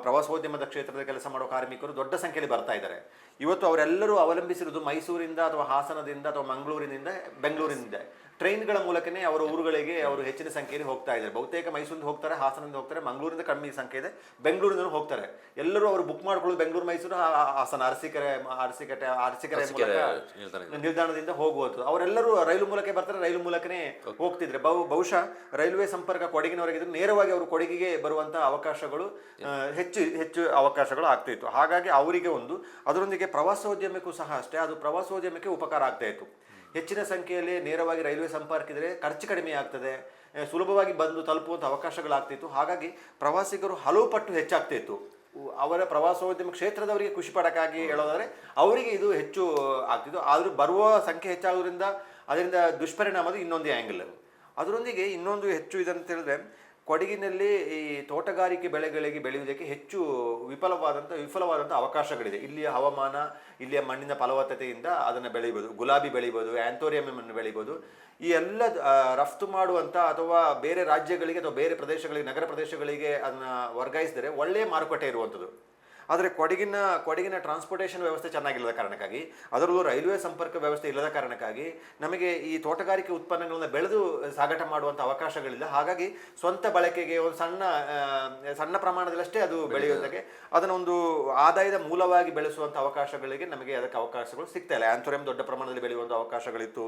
ಪ್ರವಾಸೋದ್ಯಮದ ಕ್ಷೇತ್ರದ ಕೆಲಸ ಮಾಡೋ ಕಾರ್ಮಿಕರು ದೊಡ್ಡ ಸಂಖ್ಯೆಯಲ್ಲಿ ಬರ್ತಾ ಇದ್ದಾರೆ. ಇವತ್ತು ಅವರೆಲ್ಲರೂ ಅವಲಂಬಿಸಿರುವುದು ಮೈಸೂರಿಂದ ಅಥವಾ ಹಾಸನದಿಂದ ಅಥವಾ ಮಂಗಳೂರಿನಿಂದ ಬೆಂಗಳೂರಿನಿಂದ ಟ್ರೈನ್ಗಳ ಮೂಲಕನೇ ಅವರ ಊರುಗಳಿಗೆ ಅವರು ಹೆಚ್ಚಿನ ಸಂಖ್ಯೆಯಲ್ಲಿ ಹೋಗ್ತಾ ಇದ್ದಾರೆ. ಬಹುತೇಕ ಮೈಸೂರಿಂದ ಹೋಗ್ತಾರೆ, ಹಾಸನದಿಂದ ಹೋಗ್ತಾರೆ, ಮಂಗಳೂರಿಂದ ಕಡಿಮೆ ಸಂಖ್ಯೆ ಇದೆ, ಬೆಂಗಳೂರಿಂದ ಹೋಗ್ತಾರೆ. ಎಲ್ಲರೂ ಅವರು ಬುಕ್ ಮಾಡ್ಕೊಳ್ಳೋದು ಬೆಂಗಳೂರು, ಮೈಸೂರು, ಹಾಸನ, ಅರಸೀಕೆರೆ ನಿಲ್ದಾಣದಿಂದ ಹೋಗುವಂಥದ್ದು. ಅವರೆಲ್ಲರೂ ರೈಲು ಮೂಲಕ ಬರ್ತಾರೆ, ರೈಲು ಮೂಲಕನೇ ಹೋಗ್ತಿದ್ರೆ ಬಹುಶಃ ರೈಲ್ವೆ ಸಂಪರ್ಕ ಕೊಡಗಿನವರೆಗಿದ್ರೆ ನೇರವಾಗಿ ಅವರು ಕೊಡಗಿಗೆ ಬರುವಂತಹ ಅವಕಾಶಗಳು ಹೆಚ್ಚು ಅವಕಾಶಗಳು ಆಗ್ತಾಯಿತ್ತು. ಹಾಗಾಗಿ ಅವರಿಗೆ ಒಂದು, ಅದರೊಂದಿಗೆ ಪ್ರವಾಸೋದ್ಯಮಕ್ಕೂ ಸಹ ಅಷ್ಟೇ, ಅದು ಪ್ರವಾಸೋದ್ಯಮಕ್ಕೆ ಉಪಕಾರ ಆಗ್ತಾ ಇತ್ತು. ಹೆಚ್ಚಿನ ಸಂಖ್ಯೆಯಲ್ಲಿ ನೇರವಾಗಿ ರೈಲ್ವೆ ಸಂಪರ್ಕ ಇದ್ದರೆ ಖರ್ಚು ಕಡಿಮೆ ಆಗ್ತದೆ, ಸುಲಭವಾಗಿ ಬಂದು ತಲುಪುವಂಥ ಅವಕಾಶಗಳಾಗ್ತಿತ್ತು. ಹಾಗಾಗಿ ಪ್ರವಾಸಿಗರು ಹಲವು ಪಟ್ಟು ಹೆಚ್ಚಾಗ್ತಿತ್ತು. ಅವರ ಪ್ರವಾಸೋದ್ಯಮ ಕ್ಷೇತ್ರದವರಿಗೆ ಖುಷಿ ಪಡೋಕ್ಕಾಗಿ ಹೇಳೋದಾದರೆ ಅವರಿಗೆ ಇದು ಹೆಚ್ಚು ಆಗ್ತಿತ್ತು. ಆದರೂ ಬರುವ ಸಂಖ್ಯೆ ಹೆಚ್ಚಾಗೋದ್ರಿಂದ ಅದರಿಂದ ದುಷ್ಪರಿಣಾಮದ ಇನ್ನೊಂದು ಆ್ಯಂಗಲ್. ಅದರೊಂದಿಗೆ ಇನ್ನೊಂದು ಹೆಚ್ಚು ಇದಂತ ಹೇಳಿದ್ರೆ, ಕೊಡಗಿನಲ್ಲಿ ಈ ತೋಟಗಾರಿಕೆ ಬೆಳೆಗಳಿಗೆ ಬೆಳೆಯುವುದಕ್ಕೆ ಹೆಚ್ಚು ವಿಫಲವಾದಂಥ ಅವಕಾಶಗಳಿದೆ. ಇಲ್ಲಿಯ ಹವಾಮಾನ, ಇಲ್ಲಿಯ ಮಣ್ಣಿನ ಫಲವತ್ತತೆಯಿಂದ ಅದನ್ನು ಬೆಳೀಬೋದು. ಗುಲಾಬಿ ಬೆಳೀಬೋದು, ಆ್ಯಂಥೋರಿಯಮನ್ನು ಬೆಳೀಬೋದು. ಈ ಎಲ್ಲ ರಫ್ತು ಮಾಡುವಂಥ ಅಥವಾ ಬೇರೆ ರಾಜ್ಯಗಳಿಗೆ ಅಥವಾ ಬೇರೆ ಪ್ರದೇಶಗಳಿಗೆ, ನಗರ ಪ್ರದೇಶಗಳಿಗೆ ಅದನ್ನು ವರ್ಗಾಯಿಸಿದರೆ ಒಳ್ಳೆಯ ಮಾರುಕಟ್ಟೆ ಇರುವಂಥದ್ದು. ಆದರೆ ಕೊಡಗಿನ ಟ್ರಾನ್ಸ್ಪೋರ್ಟೇಷನ್ ವ್ಯವಸ್ಥೆ ಚೆನ್ನಾಗಿಲ್ಲದ ಕಾರಣಕ್ಕಾಗಿ, ಅದರಲ್ಲೂ ರೈಲ್ವೆ ಸಂಪರ್ಕ ವ್ಯವಸ್ಥೆ ಇಲ್ಲದ ಕಾರಣಕ್ಕಾಗಿ ನಮಗೆ ಈ ತೋಟಗಾರಿಕೆ ಉತ್ಪನ್ನಗಳನ್ನು ಬೆಳೆದು ಸಾಗಾಟ ಮಾಡುವಂಥ ಅವಕಾಶಗಳಿಲ್ಲ. ಹಾಗಾಗಿ ಸ್ವಂತ ಬಳಕೆಗೆ ಒಂದು ಸಣ್ಣ ಪ್ರಮಾಣದಲ್ಲಷ್ಟೇ ಅದು ಬೆಳೆಯೋದಕ್ಕೆ, ಅದನ್ನೊಂದು ಆದಾಯದ ಮೂಲವಾಗಿ ಬೆಳೆಸುವಂಥ ಅವಕಾಶಗಳಿಗೆ ನಮಗೆ ಅದಕ್ಕೆ ಅವಕಾಶಗಳು ಸಿಗ್ತಾ ಇಲ್ಲ. ಆ್ಯಂಥೋರಿಯಂ ದೊಡ್ಡ ಪ್ರಮಾಣದಲ್ಲಿ ಬೆಳೆಯುವಂಥ ಅವಕಾಶಗಳಿತ್ತು,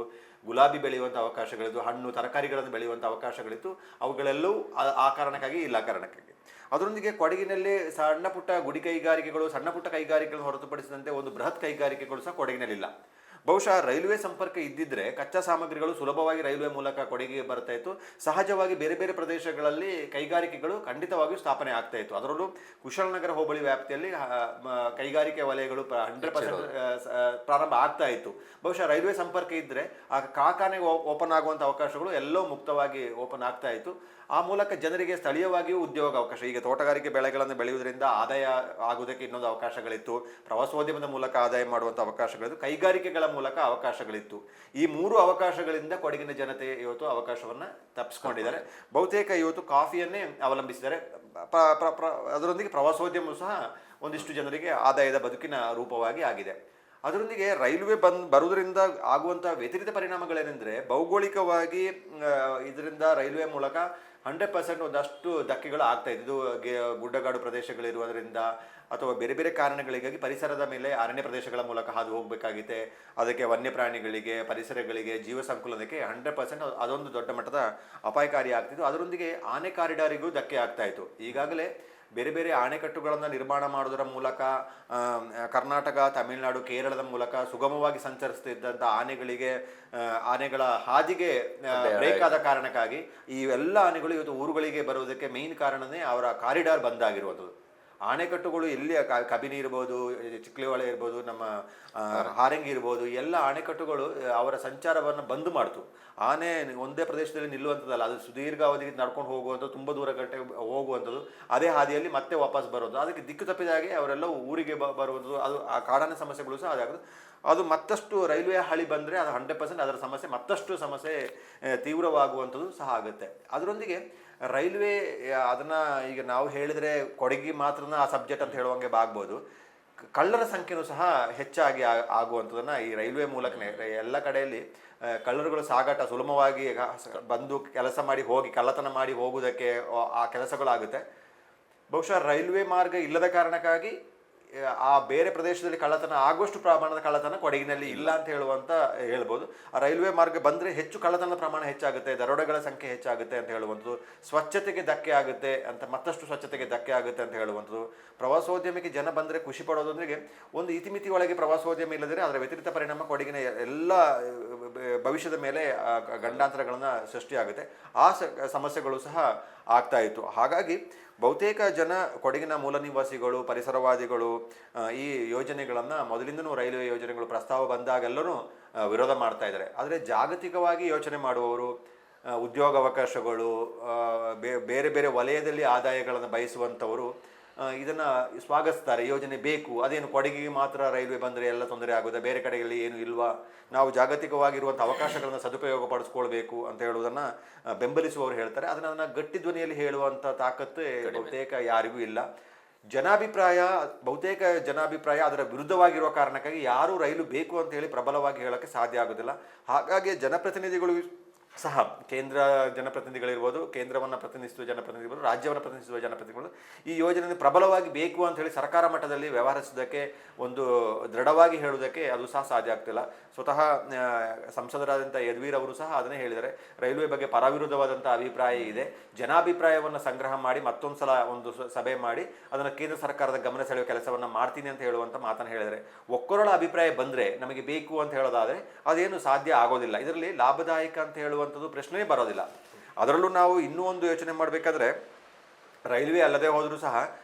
ಗುಲಾಬಿ ಬೆಳೆಯುವಂಥ ಅವಕಾಶಗಳಿತ್ತು, ಹಣ್ಣು ತರಕಾರಿಗಳನ್ನು ಬೆಳೆಯುವಂಥ ಅವಕಾಶಗಳಿತ್ತು. ಅವುಗಳೆಲ್ಲವೂ ಆ ಕಾರಣಕ್ಕಾಗಿ ಇಲ್ಲ ಕಾರಣಕ್ಕಾಗಿ. ಅದರೊಂದಿಗೆ ಕೊಡಗಿನಲ್ಲಿ ಸಣ್ಣ ಪುಟ್ಟ ಗುಡಿ ಕೈಗಾರಿಕೆಗಳು, ಸಣ್ಣ ಪುಟ್ಟ ಕೈಗಾರಿಕೆಗಳನ್ನು ಹೊರತುಪಡಿಸಿದಂತೆ ಒಂದು ಬೃಹತ್ ಕೈಗಾರಿಕೆಗಳು ಸಹ ಕೊಡಗಿನಲ್ಲಿಲ್ಲ. ಬಹುಶಃ ರೈಲ್ವೆ ಸಂಪರ್ಕ ಇದ್ದಿದ್ರೆ ಕಚ್ಚಾ ಸಾಮಗ್ರಿಗಳು ಸುಲಭವಾಗಿ ರೈಲ್ವೆ ಮೂಲಕ ಕೊಡಗಿಗೆ ಬರ್ತಾ ಇತ್ತು. ಸಹಜವಾಗಿ ಬೇರೆ ಬೇರೆ ಪ್ರದೇಶಗಳಲ್ಲಿ ಕೈಗಾರಿಕೆಗಳು ಖಂಡಿತವಾಗಿಯೂ ಸ್ಥಾಪನೆ ಆಗ್ತಾ ಇತ್ತು. ಅದರಲ್ಲೂ ಕುಶಾಲನಗರ ಹೋಬಳಿ ವ್ಯಾಪ್ತಿಯಲ್ಲಿ ಕೈಗಾರಿಕೆ ವಲಯಗಳು 100% ಪ್ರಾರಂಭ ಆಗ್ತಾ ಇತ್ತು. ಬಹುಶಃ ರೈಲ್ವೆ ಸಂಪರ್ಕ ಇದ್ದರೆ ಆ ಕಾರ್ಖಾನೆ ಓಪನ್ ಆಗುವಂಥ ಅವಕಾಶಗಳು ಎಲ್ಲೋ ಮುಕ್ತವಾಗಿ ಓಪನ್ ಆಗ್ತಾ ಇತ್ತು. ಆ ಮೂಲಕ ಜನರಿಗೆ ಸ್ಥಳೀಯವಾಗಿಯೂ ಉದ್ಯೋಗ ಅವಕಾಶ, ಈಗ ತೋಟಗಾರಿಕೆ ಬೆಳೆಗಳನ್ನು ಬೆಳೆಯುವುದರಿಂದ ಆದಾಯ ಆಗುವುದಕ್ಕೆ ಇನ್ನೊಂದು ಅವಕಾಶಗಳಿತ್ತು, ಪ್ರವಾಸೋದ್ಯಮದ ಮೂಲಕ ಆದಾಯ ಮಾಡುವಂಥ ಅವಕಾಶಗಳಿತ್ತು, ಕೈಗಾರಿಕೆಗಳ ಮೂಲಕ ಅವಕಾಶಗಳಿತ್ತು. ಈ 3 ಅವಕಾಶಗಳಿಂದ ಕೊಡಗಿನ ಜನತೆ ಇವತ್ತು ಅವಕಾಶವನ್ನು ತಪ್ಪಿಸ್ಕೊಂಡಿದ್ದಾರೆ. ಬಹುತೇಕ ಇವತ್ತು ಕಾಫಿಯನ್ನೇ ಅವಲಂಬಿಸಿದ್ದಾರೆ. ಅದರೊಂದಿಗೆ ಪ್ರವಾಸೋದ್ಯಮವು ಸಹ ಒಂದಿಷ್ಟು ಜನರಿಗೆ ಆದಾಯದ ಬದುಕಿನ ರೂಪವಾಗಿ ಆಗಿದೆ. ಅದರೊಂದಿಗೆ ರೈಲ್ವೆ ಬರುವುದರಿಂದ ಆಗುವಂಥ ವ್ಯತಿರಿಕ್ತ ಪರಿಣಾಮಗಳೇನೆಂದರೆ, ಭೌಗೋಳಿಕವಾಗಿ ಇದರಿಂದ ರೈಲ್ವೆ ಮೂಲಕ 100% ಒಂದಷ್ಟು ಧಕ್ಕೆಗಳು ಆಗ್ತಾಯಿದ್ದು. ಇದು ಗುಡ್ಡಗಾಡು ಪ್ರದೇಶಗಳಿರುವುದರಿಂದ ಅಥವಾ ಬೇರೆ ಬೇರೆ ಕಾರಣಗಳಿಗಾಗಿ ಪರಿಸರದ ಮೇಲೆ ಅರಣ್ಯ ಪ್ರದೇಶಗಳ ಮೂಲಕ ಹಾದು ಹೋಗಬೇಕಾಗಿದೆ. ಅದಕ್ಕೆ ವನ್ಯಪ್ರಾಣಿಗಳಿಗೆ, ಪರಿಸರಗಳಿಗೆ, ಜೀವ ಸಂಕುಲನಕ್ಕೆ 100% ಅದೊಂದು ದೊಡ್ಡ ಮಟ್ಟದ ಅಪಾಯಕಾರಿ ಆಗ್ತಿತ್ತು. ಅದರೊಂದಿಗೆ ಆನೆ ಕಾರಿಡಾರಿಗೂ ಧಕ್ಕೆ ಆಗ್ತಾಯಿತ್ತು. ಈಗಾಗಲೇ ಬೇರೆ ಬೇರೆ ಅಣೆಕಟ್ಟುಗಳನ್ನು ನಿರ್ಮಾಣ ಮಾಡೋದರ ಮೂಲಕ ಕರ್ನಾಟಕ, ತಮಿಳುನಾಡು, ಕೇರಳದ ಮೂಲಕ ಸುಗಮವಾಗಿ ಸಂಚರಿಸ್ತಿದ್ದಂಥ ಆನೆಗಳ ಹಾದಿಗೆ ಬ್ರೇಕ್ ಆದ ಕಾರಣಕ್ಕಾಗಿ ಈ ಎಲ್ಲ ಆನೆಗಳು ಇವತ್ತು ಊರುಗಳಿಗೆ ಬರುವುದಕ್ಕೆ ಮೇಯ್ನ್ ಕಾರಣನೇ ಅವರ ಕಾರಿಡಾರ್ ಬಂದಾಗಿರುವಂಥದ್ದು. ಅಣೆಕಟ್ಟುಗಳು ಎಲ್ಲಿ ಕಬಿನಿ ಇರ್ಬೋದು, ಚಿಕ್ಲಿಹೊಳೆ ಇರ್ಬೋದು, ನಮ್ಮ ಹಾರಂಗಿ ಇರ್ಬೋದು, ಎಲ್ಲ ಅಣೆಕಟ್ಟುಗಳು ಅವರ ಸಂಚಾರವನ್ನು ಬಂದ್ ಮಾಡ್ತು. ಆನೆ ಒಂದೇ ಪ್ರದೇಶದಲ್ಲಿ ನಿಲ್ಲುವಂಥದ್ದಲ್ಲ, ಅದು ಸುದೀರ್ಘಾವಧಿಗೆ ನಡ್ಕೊಂಡು ಹೋಗುವಂಥದ್ದು, ತುಂಬ ದೂರ ಗಂಟೆ ಹೋಗುವಂಥದ್ದು, ಅದೇ ಹಾದಿಯಲ್ಲಿ ಮತ್ತೆ ವಾಪಸ್ ಬರೋದು. ಅದಕ್ಕೆ ದಿಕ್ಕು ತಪ್ಪಿದಾಗೆ ಅವರೆಲ್ಲ ಊರಿಗೆ ಬರುವಂಥದ್ದು. ಅದು ಆ ಕಾಡಿನ ಸಮಸ್ಯೆಗಳು ಸಹ ಅದಾಗೋದು. ಅದು ಮತ್ತಷ್ಟು ರೈಲ್ವೆ ಹಳಿ ಬಂದರೆ ಅದು 100% ಅದರ ಸಮಸ್ಯೆ ಮತ್ತಷ್ಟು ಸಮಸ್ಯೆ ತೀವ್ರವಾಗುವಂಥದ್ದು ಸಹ ಆಗುತ್ತೆ. ಅದರೊಂದಿಗೆ ರೈಲ್ವೆ ಅದನ್ನು ಈಗ ನಾವು ಹೇಳಿದರೆ ಕೊಡಗಿ ಮಾತ್ರನ ಆ ಸಬ್ಜೆಕ್ಟ್ ಅಂತ ಹೇಳುವಂಗೆ ಆಗ್ಬೋದು. ಕಳ್ಳರ ಸಂಖ್ಯೆನೂ ಸಹ ಹೆಚ್ಚಾಗಿ ಆಗುವಂಥದ್ದನ್ನು ಈ ರೈಲ್ವೆ ಮೂಲಕನೇ ಎಲ್ಲ ಕಡೆಯಲ್ಲಿ ಕಳ್ಳರುಗಳು ಸಾಗಾಟ ಸುಲಭವಾಗಿ ಬಂದು ಕೆಲಸ ಮಾಡಿ ಹೋಗಿ ಕಳ್ಳತನ ಮಾಡಿ ಹೋಗುವುದಕ್ಕೆ ಆ ಕೆಲಸಗಳಾಗುತ್ತೆ. ಬಹುಶಃ ರೈಲ್ವೆ ಮಾರ್ಗ ಇಲ್ಲದ ಕಾರಣಕ್ಕಾಗಿ ಆ ಬೇರೆ ಪ್ರದೇಶದಲ್ಲಿ ಕಳ್ಳತನ ಆಗುವಷ್ಟು ಪ್ರಮಾಣದ ಕಳ್ಳತನ ಕೊಡಗಿನಲ್ಲಿ ಇಲ್ಲ ಅಂತ ಹೇಳ್ಬೋದು. ಆ ರೈಲ್ವೆ ಮಾರ್ಗ ಬಂದರೆ ಹೆಚ್ಚು ಕಳ್ಳತನದ ಪ್ರಮಾಣ ಹೆಚ್ಚಾಗುತ್ತೆ, ದರೋಡೆಗಳ ಸಂಖ್ಯೆ ಹೆಚ್ಚಾಗುತ್ತೆ ಅಂತ ಹೇಳುವಂಥದ್ದು, ಸ್ವಚ್ಛತೆಗೆ ಧಕ್ಕೆ ಆಗುತ್ತೆ ಅಂತ, ಮತ್ತಷ್ಟು ಸ್ವಚ್ಛತೆಗೆ ಧಕ್ಕೆ ಆಗುತ್ತೆ ಅಂತ ಹೇಳುವಂಥದ್ದು. ಪ್ರವಾಸೋದ್ಯಮಕ್ಕೆ ಜನ ಬಂದರೆ ಖುಷಿ ಪಡೋದಂದ್ರೆ ಒಂದು ಇತಿಮಿತಿ ಒಳಗೆ ಪ್ರವಾಸೋದ್ಯಮ ಇಲ್ಲದ್ರೆ ಅದರ ವ್ಯತಿರಿಕ್ತ ಪರಿಣಾಮ ಕೊಡಗಿನ ಎಲ್ಲ ಭವಿಷ್ಯದ ಮೇಲೆ ಗಂಡಾಂತರಗಳನ್ನ ಸೃಷ್ಟಿಯಾಗುತ್ತೆ. ಆ ಸಮಸ್ಯೆಗಳು ಸಹ ಆಗ್ತಾ ಇತ್ತು. ಹಾಗಾಗಿ ಬಹುತೇಕ ಜನ ಕೊಡಗಿನ ಮೂಲ ನಿವಾಸಿಗಳು, ಪರಿಸರವಾದಿಗಳು ಈ ಯೋಜನೆಗಳನ್ನು ಮೊದಲಿಂದನೂ ರೈಲ್ವೆ ಯೋಜನೆಗಳು ಪ್ರಸ್ತಾವ ಬಂದಾಗೆಲ್ಲರೂ ವಿರೋಧ ಮಾಡ್ತಾ ಇದ್ದಾರೆ. ಆದರೆ ಜಾಗತಿಕವಾಗಿ ಯೋಚನೆ ಮಾಡುವವರು, ಉದ್ಯೋಗಾವಕಾಶಗಳು, ಬೇರೆ ಬೇರೆ ವಲಯದಲ್ಲಿ ಆದಾಯಗಳನ್ನು ಬಯಸುವಂಥವರು ಇದನ್ನು ಸ್ವಾಗತಿಸ್ತಾರೆ. ಯೋಜನೆ ಬೇಕು, ಅದೇನು ಕೊಡಗಿಗೆ ಮಾತ್ರ ರೈಲ್ವೆ ಬಂದರೆ ಎಲ್ಲ ತೊಂದರೆ ಆಗೋದು, ಬೇರೆ ಕಡೆಗಳಲ್ಲಿ ಏನು ಇಲ್ವಾ, ನಾವು ಜಾಗತಿಕವಾಗಿರುವಂಥ ಅವಕಾಶಗಳನ್ನು ಸದುಪಯೋಗ ಪಡಿಸ್ಕೊಳ್ಬೇಕು ಅಂತ ಹೇಳುವುದನ್ನು ಬೆಂಬಲಿಸುವವರು ಹೇಳ್ತಾರೆ. ಅದನ್ನು ಗಟ್ಟಿ ಧ್ವನಿಯಲ್ಲಿ ಹೇಳುವಂಥ ತಾಕತ್ತು ಬಹುತೇಕ ಯಾರಿಗೂ ಇಲ್ಲ. ಬಹುತೇಕ ಜನಾಭಿಪ್ರಾಯ ಅದರ ವಿರುದ್ಧವಾಗಿರುವ ಕಾರಣಕ್ಕಾಗಿ ಯಾರೂ ರೈಲು ಬೇಕು ಅಂತ ಹೇಳಿ ಪ್ರಬಲವಾಗಿ ಹೇಳೋಕ್ಕೆ ಸಾಧ್ಯ ಆಗೋದಿಲ್ಲ. ಹಾಗಾಗಿ ಜನಪ್ರತಿನಿಧಿಗಳು ಸಹ, ಕೇಂದ್ರ ಜನಪ್ರತಿನಿಧಿಗಳಿರ್ಬೋದು, ಕೇಂದ್ರವನ್ನು ಪ್ರತಿನಿಧಿಸುವ ಜನಪ್ರತಿನಿಧಿಗಳು, ರಾಜ್ಯವನ್ನು ಪ್ರತಿನಿಧಿಸುವ ಜನಪ್ರತಿನಿಧಿಗಳು ಈ ಯೋಜನೆ ಪ್ರಬಲವಾಗಿ ಬೇಕು ಅಂತ ಹೇಳಿ ಸರ್ಕಾರ ಮಟ್ಟದಲ್ಲಿ ವ್ಯವಹರಿಸೋದಕ್ಕೆ, ಒಂದು ದೃಢವಾಗಿ ಹೇಳುವುದಕ್ಕೆ ಅದು ಸಹ ಸಾಧ್ಯ ಆಗ್ತಿಲ್ಲ. ಸ್ವತಃ ಸಂಸದರಾದಂಥ ಯದುವೀರ್ ಅವರು ಸಹ ಅದನ್ನೇ ಹೇಳಿದ್ದಾರೆ. ರೈಲ್ವೆ ಬಗ್ಗೆ ಪರವಿರುದ್ಧವಾದಂಥ ಅಭಿಪ್ರಾಯ ಇದೆ, ಜನಾಭಿಪ್ರಾಯವನ್ನು ಸಂಗ್ರಹ ಮಾಡಿ ಮತ್ತೊಂದು ಸಲ ಒಂದು ಸಭೆ ಮಾಡಿ ಅದನ್ನು ಕೇಂದ್ರ ಸರ್ಕಾರದ ಗಮನ ಸೆಳೆಯುವ ಕೆಲಸವನ್ನು ಮಾಡ್ತೀನಿ ಅಂತ ಹೇಳುವಂಥ ಮಾತನ್ನು ಹೇಳಿದ್ದಾರೆ. ಒಕ್ಕೊರಳ ಅಭಿಪ್ರಾಯ ಬಂದರೆ ನಮಗೆ ಬೇಕು ಅಂತ ಹೇಳೋದಾದರೆ ಅದೇನು ಸಾಧ್ಯ ಆಗೋದಿಲ್ಲ. ಇದರಲ್ಲಿ ಲಾಭದಾಯಕ ಅಂತ ಹೇಳುವಂಥದ್ದು ಪ್ರಶ್ನೆಯೇ ಬರೋದಿಲ್ಲ. ಅದರಲ್ಲೂ ನಾವು ಇನ್ನೂ ಒಂದು ಯೋಚನೆ ಮಾಡಬೇಕಾದ್ರೆ, ರೈಲ್ವೆ ಅಲ್ಲದೆ ಹೋದರೂ ಸಹ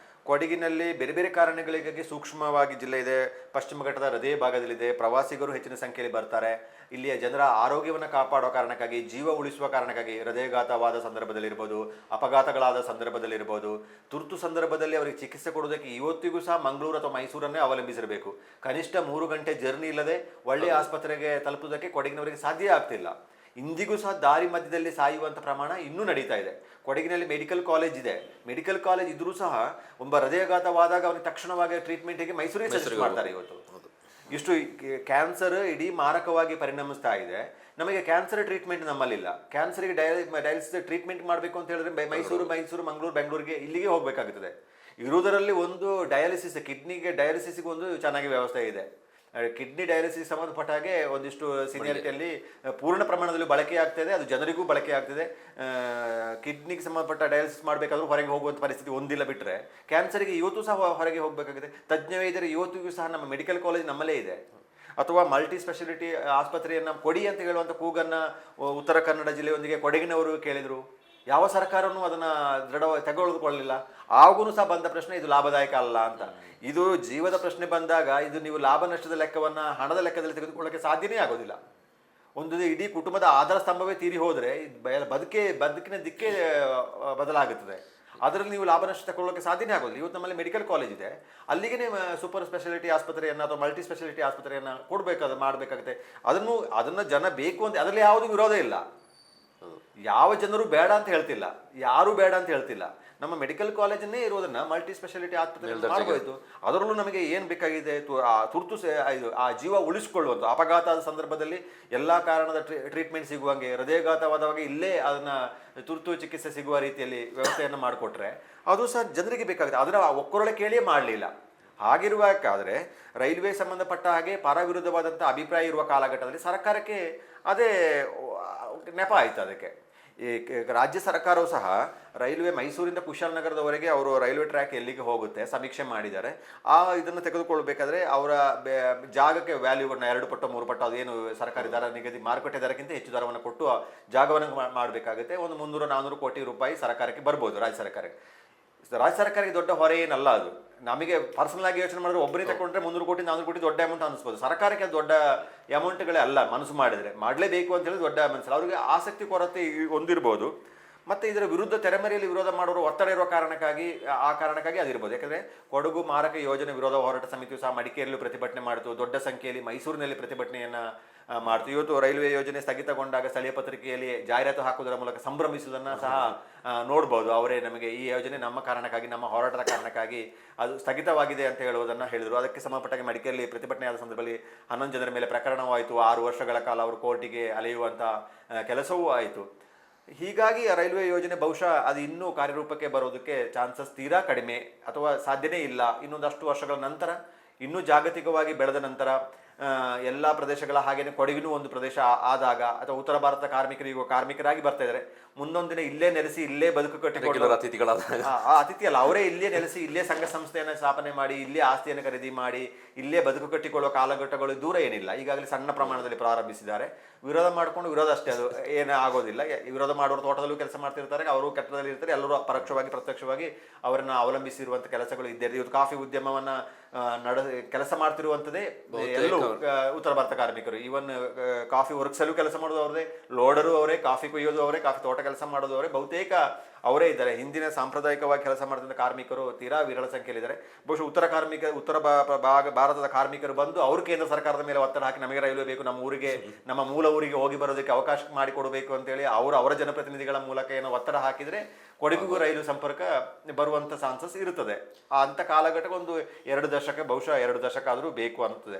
ಕೊಡಗಿನಲ್ಲಿ ಬೇರೆ ಬೇರೆ ಕಾರಣಗಳಿಗಾಗಿ ಸೂಕ್ಷ್ಮವಾಗಿ ಜಿಲ್ಲೆ ಇದೆ, ಪಶ್ಚಿಮ ಘಟ್ಟದ ಹೃದಯ ಭಾಗದಲ್ಲಿದೆ, ಪ್ರವಾಸಿಗರು ಹೆಚ್ಚಿನ ಸಂಖ್ಯೆಯಲ್ಲಿ ಬರ್ತಾರೆ. ಇಲ್ಲಿಯ ಜನರ ಆರೋಗ್ಯವನ್ನು ಕಾಪಾಡೋ ಕಾರಣಕ್ಕಾಗಿ, ಜೀವ ಉಳಿಸುವ ಕಾರಣಕ್ಕಾಗಿ, ಹೃದಯಘಾತವಾದ ಸಂದರ್ಭದಲ್ಲಿರ್ಬೋದು, ಅಪಘಾತಗಳಾದ ಸಂದರ್ಭದಲ್ಲಿರ್ಬೋದು, ತುರ್ತು ಸಂದರ್ಭದಲ್ಲಿ ಅವರಿಗೆ ಚಿಕಿತ್ಸೆ ಕೊಡೋದಕ್ಕೆ ಇವತ್ತಿಗೂ ಸಹ ಮಂಗಳೂರು ಅಥವಾ ಮೈಸೂರನ್ನೇ ಅವಲಂಬಿಸಿರಬೇಕು. ಕನಿಷ್ಠ 3 ಗಂಟೆ ಜರ್ನಿ ಇಲ್ಲದೆ ಒಳ್ಳೆಯ ಆಸ್ಪತ್ರೆಗೆ ತಲುಪುವುದಕ್ಕೆ ಕೊಡಗಿನವರಿಗೆ ಸಾಧ್ಯ ಆಗ್ತಿಲ್ಲ. ಇಂದಿಗೂ ಸಹ ದಾರಿ ಮಧ್ಯದಲ್ಲಿ ಸಾಯುವಂಥ ಪ್ರಮಾಣ ಇನ್ನೂ ನಡೀತಾ ಇದೆ. ಕೊಡಗಿನಲ್ಲಿ ಮೆಡಿಕಲ್ ಕಾಲೇಜ್ ಇದೆ, ಮೆಡಿಕಲ್ ಕಾಲೇಜ್ ಇದ್ರೂ ಸಹ ಒಬ್ಬ ಹೃದಯಘಾತವಾದಾಗ ಅವನಿಗೆ ತಕ್ಷಣವಾಗಿ ಟ್ರೀಟ್ಮೆಂಟ್ಗೆ ಮೈಸೂರಿಗೆ ಸಜೆಸ್ಟ್ ಮಾಡ್ತಾರೆ. ಇವತ್ತು ಇಷ್ಟು ಕ್ಯಾನ್ಸರ್ ಇಡೀ ಮಾರಕವಾಗಿ ಪರಿಣಮಿಸ್ತಾ ಇದೆ. ನಮಗೆ ಕ್ಯಾನ್ಸರ್ ಟ್ರೀಟ್ಮೆಂಟ್ ನಮ್ಮಲ್ಲಿಲ್ಲ. ಕ್ಯಾನ್ಸರ್ಗೆ ಡಯಾಲಿಸಿಸ್ ಟ್ರೀಟ್ಮೆಂಟ್ ಮಾಡಬೇಕು ಅಂತ ಹೇಳಿದ್ರೆ ಮೈಸೂರು, ಮಂಗಳೂರು, ಬೆಂಗಳೂರಿಗೆ ಇಲ್ಲಿಗೆ ಹೋಗಬೇಕಾಗುತ್ತದೆ. ಇರುವುದರಲ್ಲಿ ಒಂದು ಡಯಾಲಿಸಿಸ್, ಕಿಡ್ನಿಗೆ ಡಯಾಲಿಸಿಸ್ಗೆ ಒಂದು ಚೆನ್ನಾಗಿ ವ್ಯವಸ್ಥೆ ಇದೆ. ಕಿಡ್ನಿ ಡಯಾಲಿಸಿಸ್ ಸಂಬಂಧಪಟ್ಟ ಹಾಗೆ ಒಂದಿಷ್ಟು ಸೀನಿಯಾರಿಟಿಯಲ್ಲಿ ಪೂರ್ಣ ಪ್ರಮಾಣದಲ್ಲಿ ಬಳಕೆ ಆಗ್ತಾಯಿದೆ, ಅದು ಜನರಿಗೂ ಬಳಕೆ ಆಗ್ತಿದೆ. ಕಿಡ್ನಿಗೆ ಸಂಬಂಧಪಟ್ಟ ಡಯಾಲಿಸಿಸ್ ಮಾಡಬೇಕಾದ್ರೂ ಹೊರಗೆ ಹೋಗುವಂಥ ಪರಿಸ್ಥಿತಿ ಒಂದಿಲ್ಲ. ಬಿಟ್ಟರೆ ಕ್ಯಾನ್ಸರ್ಗೆ ಇವತ್ತು ಸಹ ಹೊರಗೆ ಹೋಗಬೇಕಾಗಿದೆ. ತಜ್ಞ ವೈದ್ಯರು ಇವತ್ತಿಗೂ ಸಹ ನಮ್ಮ ಮೆಡಿಕಲ್ ಕಾಲೇಜ್ ನಮ್ಮಲ್ಲೇ ಇದೆ. ಅಥವಾ ಮಲ್ಟಿ ಸ್ಪೆಷಾಲಿಟಿ ಆಸ್ಪತ್ರೆಯನ್ನು ಕೊಡಿ ಅಂತ ಹೇಳುವಂಥ ಕೂಗನ್ನು ಉತ್ತರ ಕನ್ನಡ ಜಿಲ್ಲೆಯೊಂದಿಗೆ ಕೊಡಗಿನವರು ಕೇಳಿದರು. ಯಾವ ಸರ್ಕಾರನೂ ಅದನ್ನು ದೃಢವಾಗಿ ತೆಗೆದುಕೊಳ್ಳಲಿಲ್ಲ. ಆಗೂ ಸಹ ಬಂದ ಪ್ರಶ್ನೆ ಇದು ಲಾಭದಾಯಕ ಅಲ್ಲ ಅಂತ. ಇದು ಜೀವದ ಪ್ರಶ್ನೆ ಬಂದಾಗ ಇದು ನೀವು ಲಾಭ ನಷ್ಟದ ಲೆಕ್ಕವನ್ನು ಹಣದ ಲೆಕ್ಕದಲ್ಲಿ ತೆಗೆದುಕೊಳ್ಳೋಕ್ಕೆ ಸಾಧ್ಯನೇ ಆಗೋದಿಲ್ಲ. ಒಂದು ಇಡೀ ಕುಟುಂಬದ ಆಧಾರ ಸ್ತಂಭವೇ ತೀರಿ ಹೋದರೆ ಬದುಕಿನ ದಿಕ್ಕೇ ಬದಲಾಗುತ್ತದೆ. ಅದರಲ್ಲಿ ನೀವು ಲಾಭ ನಷ್ಟ ತಗೊಳ್ಳೋಕ್ಕೆ ಸಾಧ್ಯನೇ ಆಗೋದಿಲ್ಲ. ಇವತ್ತು ನಮ್ಮಲ್ಲಿ ಮೆಡಿಕಲ್ ಕಾಲೇಜ್ ಇದೆ, ಅಲ್ಲಿಗೆ ಸೂಪರ್ ಸ್ಪೆಷಾಲಿಟಿ ಆಸ್ಪತ್ರೆಯನ್ನು ಅಥವಾ ಮಲ್ಟಿ ಸ್ಪೆಷಾಲಿಟಿ ಆಸ್ಪತ್ರೆಯನ್ನು ಮಾಡಬೇಕಾಗುತ್ತೆ. ಅದನ್ನು ಜನ ಬೇಕು ಅಂತ, ಅದರಲ್ಲಿ ಯಾವುದೂ ವಿರೋಧ ಇಲ್ಲ. ಯಾವ ಜನರು ಬೇಡ ಅಂತ ಹೇಳ್ತಿಲ್ಲ, ಯಾರು ಬೇಡ ಅಂತ ಹೇಳ್ತಿಲ್ಲ. ನಮ್ಮ ಮೆಡಿಕಲ್ ಕಾಲೇಜನ್ನೇ ಇರೋದನ್ನ ಮಲ್ಟಿ ಸ್ಪೆಷಾಲಿಟಿ ಆಸ್ಪತ್ರೆ ಮಾಡಬಹುದು. ಅದರಲ್ಲೂ ನಮಗೆ ಏನು ಬೇಕಾಗಿದೆ, ತುರ್ತು ಆ ಜೀವ ಉಳಿಸಿಕೊಳ್ಳುವಂಥ, ಅಪಘಾತ ಆದ ಸಂದರ್ಭದಲ್ಲಿ ಎಲ್ಲ ಕಾರಣದ ಟ್ರೀಟ್ಮೆಂಟ್ ಸಿಗುವಂಗೆ, ಹೃದಯಘಾತವಾದವಾಗ ಇಲ್ಲೇ ಅದನ್ನ ತುರ್ತು ಚಿಕಿತ್ಸೆ ಸಿಗುವ ರೀತಿಯಲ್ಲಿ ವ್ಯವಸ್ಥೆಯನ್ನು ಮಾಡಿಕೊಟ್ರೆ ಅದು ಸಹ ಜನರಿಗೆ ಬೇಕಾಗುತ್ತೆ. ಅದರ ಒಕ್ಕೊರಳೆ ಕೇಳಿಯೇ ಮಾಡಲಿಲ್ಲ. ಹಾಗಿರುವಾಗಾದರೆ ರೈಲ್ವೆ ಸಂಬಂಧಪಟ್ಟ ಹಾಗೆ ಪರವಿರುದ್ಧವಾದಂಥ ಅಭಿಪ್ರಾಯ ಇರುವ ಕಾಲಘಟ್ಟದಲ್ಲಿ ಸರ್ಕಾರಕ್ಕೆ ಅದೇ ನೆಪ ಆಯಿತು. ಅದಕ್ಕೆ ಈ ರಾಜ್ಯ ಸರ್ಕಾರವು ಸಹ ರೈಲ್ವೆ ಮೈಸೂರಿಂದ ಕುಶಾಲನಗರದವರೆಗೆ ಅವರು ರೈಲ್ವೆ ಟ್ರ್ಯಾಕ್ ಎಲ್ಲಿಗೆ ಹೋಗುತ್ತೆ ಸಮೀಕ್ಷೆ ಮಾಡಿದ್ದಾರೆ. ಇದನ್ನು ತೆಗೆದುಕೊಳ್ಬೇಕಾದ್ರೆ ಅವರ ಜಾಗಕ್ಕೆ ವ್ಯಾಲ್ಯೂವನ್ನು 2 ಪಟ್ಟು 3 ಪಟ್ಟು ಅದೇನು ಸರ್ಕಾರಿ ದರ ನಿಗದಿ ಮಾರುಕಟ್ಟೆ ದರಕ್ಕಿಂತ ಹೆಚ್ಚು ದರವನ್ನು ಕೊಟ್ಟು ಜಾಗವನ್ನು ಮಾಡಬೇಕಾಗುತ್ತೆ. ಒಂದು 300-400 ಕೋಟಿ ರೂಪಾಯಿ ಸರ್ಕಾರಕ್ಕೆ ಬರ್ಬೋದು. ರಾಜ್ಯ ಸರ್ಕಾರಕ್ಕೆ ದೊಡ್ಡ ಹೊರೆ ಏನಲ್ಲ ಅದು. ನಮಗೆ ಪರ್ಸನಲ್ ಆಗಿ ಯೋಚನೆ ಮಾಡಿದ್ರೆ ಒಬ್ಬರೇ ತಗೊಂಡ್ರೆ 300 ಕೋಟಿ 400 ಕೋಟಿ ದೊಡ್ಡ ಅಮೌಂಟ್ ಅನಿಸ್ಬೋದು. ಸರ್ಕಾರಕ್ಕೆ ಅದು ದೊಡ್ಡ ಅಮೌಂಟ್ಗಳೇ ಅಲ್ಲ. ಮನಸ್ಸು ಮಾಡಿದರೆ ಮಾಡಲೇಬೇಕು ಅಂತ ಹೇಳಿ ದೊಡ್ಡ ಮನಸ್ಸಲ್ಲ. ಅವರಿಗೆ ಆಸಕ್ತಿ ಕೊರತೆ ಹೊಂದಿರ್ಬೋದು. ಮತ್ತು ಇದರ ವಿರುದ್ಧ ತೆರೆಮರೆಯಲ್ಲಿ ವಿರೋಧ ಮಾಡೋರು ಒತ್ತಡ ಇರುವ ಕಾರಣಕ್ಕಾಗಿ ಅದಿರ್ಬೋದು. ಯಾಕಂದರೆ ಕೊಡಗು ಮಾರಕ ಯೋಜನೆ ವಿರೋಧ ಹೋರಾಟ ಸಮಿತಿಯು ಸಹ ಮಡಿಕೇರಿಯಲ್ಲೂ ಪ್ರತಿಭಟನೆ ಮಾಡಿತು, ದೊಡ್ಡ ಸಂಖ್ಯೆಯಲ್ಲಿ ಮೈಸೂರಿನಲ್ಲಿ ಪ್ರತಿಭಟನೆಯನ್ನು ಮಾಡ್ತು. ಇವತ್ತು ರೈಲ್ವೆ ಯೋಜನೆ ಸ್ಥಗಿತಗೊಂಡಾಗ ಸ್ಥಳೀಯ ಪತ್ರಿಕೆಯಲ್ಲಿ ಜಾಹೀರಾತು ಹಾಕುವುದರ ಮೂಲಕ ಸಂಭ್ರಮಿಸುವುದನ್ನು ಸಹ ನೋಡ್ಬೋದು. ಅವರೇ ನಮಗೆ ಈ ಯೋಜನೆ ನಮ್ಮ ಕಾರಣಕ್ಕಾಗಿ, ನಮ್ಮ ಹೋರಾಟದ ಕಾರಣಕ್ಕಾಗಿ ಅದು ಸ್ಥಗಿತವಾಗಿದೆ ಅಂತ ಹೇಳುವುದನ್ನು ಹೇಳಿದರು. ಅದಕ್ಕೆ ಸಂಬಂಧಪಟ್ಟಾಗಿ ಮಡಿಕೇರಿಯಲ್ಲಿ ಪ್ರತಿಭಟನೆ ಆದ ಸಂದರ್ಭದಲ್ಲಿ 11 ಜನರ ಮೇಲೆ ಪ್ರಕರಣವೂ ಆಯಿತು. 6 ವರ್ಷಗಳ ಕಾಲ ಅವರು ಕೋರ್ಟಿಗೆ ಅಲೆಯುವಂಥ ಕೆಲಸವೂ ಆಯಿತು. ಹೀಗಾಗಿ ಆ ರೈಲ್ವೆ ಯೋಜನೆ ಬಹುಶಃ ಅದು ಇನ್ನೂ ಕಾರ್ಯರೂಪಕ್ಕೆ ಬರೋದಕ್ಕೆ ಚಾನ್ಸಸ್ ತೀರಾ ಕಡಿಮೆ ಅಥವಾ ಸಾಧ್ಯನೇ ಇಲ್ಲ. ಇನ್ನೊಂದಷ್ಟು ವರ್ಷಗಳ ನಂತರ, ಇನ್ನೂ ಜಾಗತಿಕವಾಗಿ ಬೆಳೆದ ನಂತರ, ಎಲ್ಲ ಪ್ರದೇಶಗಳ ಹಾಗೇನೆ ಕೊಡಗಿನೂ ಒಂದು ಪ್ರದೇಶ ಆದಾಗ, ಅಥವಾ ಉತ್ತರ ಭಾರತ ಕಾರ್ಮಿಕರು ಈಗ ಕಾರ್ಮಿಕರಾಗಿ ಬರ್ತಾ ಇದ್ದಾರೆ, ಮುಂದೊಂದಿನ ಇಲ್ಲೇ ನೆಲೆಸಿ ಇಲ್ಲೇ ಬದುಕು ಕಟ್ಟಿಕೊಂಡು ಅತಿಥಿಗಳಾದಾಗ ಅತಿಥಿ ಅಲ್ಲ, ಅವರೇ ಇಲ್ಲೇ ನೆಲೆಸಿ ಇಲ್ಲೇ ಸಂಘ ಸಂಸ್ಥೆಯನ್ನು ಸ್ಥಾಪನೆ ಮಾಡಿ ಇಲ್ಲೇ ಆಸ್ತಿಯನ್ನು ಖರೀದಿ ಮಾಡಿ ಇಲ್ಲೇ ಬದುಕು ಕಟ್ಟಿಕೊಳ್ಳುವ ಕಾಲಘಟ್ಟಗಳು ದೂರ ಏನಿಲ್ಲ. ಈಗಾಗಲೇ ಸಣ್ಣ ಪ್ರಮಾಣದಲ್ಲಿ ಪ್ರಾರಂಭಿಸಿದ್ದಾರೆ. ವಿರೋಧ ಮಾಡಿಕೊಂಡು ವಿರೋಧ ಅಷ್ಟೇ, ಅದು ಏನು ಆಗೋದಿಲ್ಲ. ವಿರೋಧ ಮಾಡೋರು ತೋಟದಲ್ಲೂ ಕೆಲಸ ಮಾಡ್ತಿರ್ತಾರೆ, ಅವರು ಕಟ್ಟಡದಲ್ಲಿ ಇರ್ತಾರೆ, ಎಲ್ಲರೂ ಪರೋಕ್ಷವಾಗಿ ಪ್ರತ್ಯಕ್ಷವಾಗಿ ಅವರನ್ನ ಅವಲಂಬಿಸಿರುವಂಥ ಕೆಲಸಗಳು ಇದ್ದೇ. ಇವತ್ತು ಕಾಫಿ ಉದ್ಯಮವನ್ನ ಕೆಲಸ ಮಾಡ್ತಿರುವಂಥದ್ದೇ ಎಲ್ಲೂ ಉತ್ತರ ಭಾರತ ಕಾರ್ಮಿಕರು. ಈವನ್ ಕಾಫಿ ವರ್ಕ್ಸಲ್ಲೂ ಕೆಲಸ ಮಾಡೋದು ಅವರೇ, ಲೋಡರು ಅವರೇ, ಕಾಫಿ ಕೊಯ್ಯೋದು ಅವರೇ, ಕಾಫಿ ತೋಟ ಕೆಲಸ ಮಾಡೋದು ಅವರೇ, ಬಹುತೇಕ ಅವರೇ ಇದ್ದಾರೆ. ಹಿಂದಿನ ಸಾಂಪ್ರದಾಯಿಕವಾಗಿ ಕೆಲಸ ಮಾಡ್ತಿದ್ದ ಕಾರ್ಮಿಕರು ತೀರಾ ವಿರಳ ಸಂಖ್ಯೆಯಲ್ಲಿದ್ದಾರೆ. ಬಹುಶಃ ಉತ್ತರ ಭಾರತದ ಕಾರ್ಮಿಕರು ಬಂದು ಅವರು ಕೇಂದ್ರ ಸರ್ಕಾರದ ಮೇಲೆ ಒತ್ತಡ ಹಾಕಿ ನಮಗೆ ರೈಲ್ವೆ ಬೇಕು, ನಮ್ಮ ಊರಿಗೆ, ನಮ್ಮ ಮೂಲ ಊರಿಗೆ ಹೋಗಿ ಬರೋದಕ್ಕೆ ಅವಕಾಶ ಮಾಡಿಕೊಡಬೇಕು ಅಂತೇಳಿ ಅವರ ಜನಪ್ರತಿನಿಧಿಗಳ ಮೂಲಕ ಏನೋ ಒತ್ತಡ ಹಾಕಿದರೆ ಕೊಡಗಿಗೂ ರೈಲು ಸಂಪರ್ಕ ಬರುವಂಥ ಚಾನ್ಸಸ್ ಇರುತ್ತದೆ. ಅಂಥ ಕಾಲಘಟ್ಟಕ್ಕೆ ಒಂದು 2 ದಶಕ, ಬಹುಶಃ 2 ದಶಕ ಆದರೂ ಬೇಕು ಅನ್ನುತ್ತದೆ.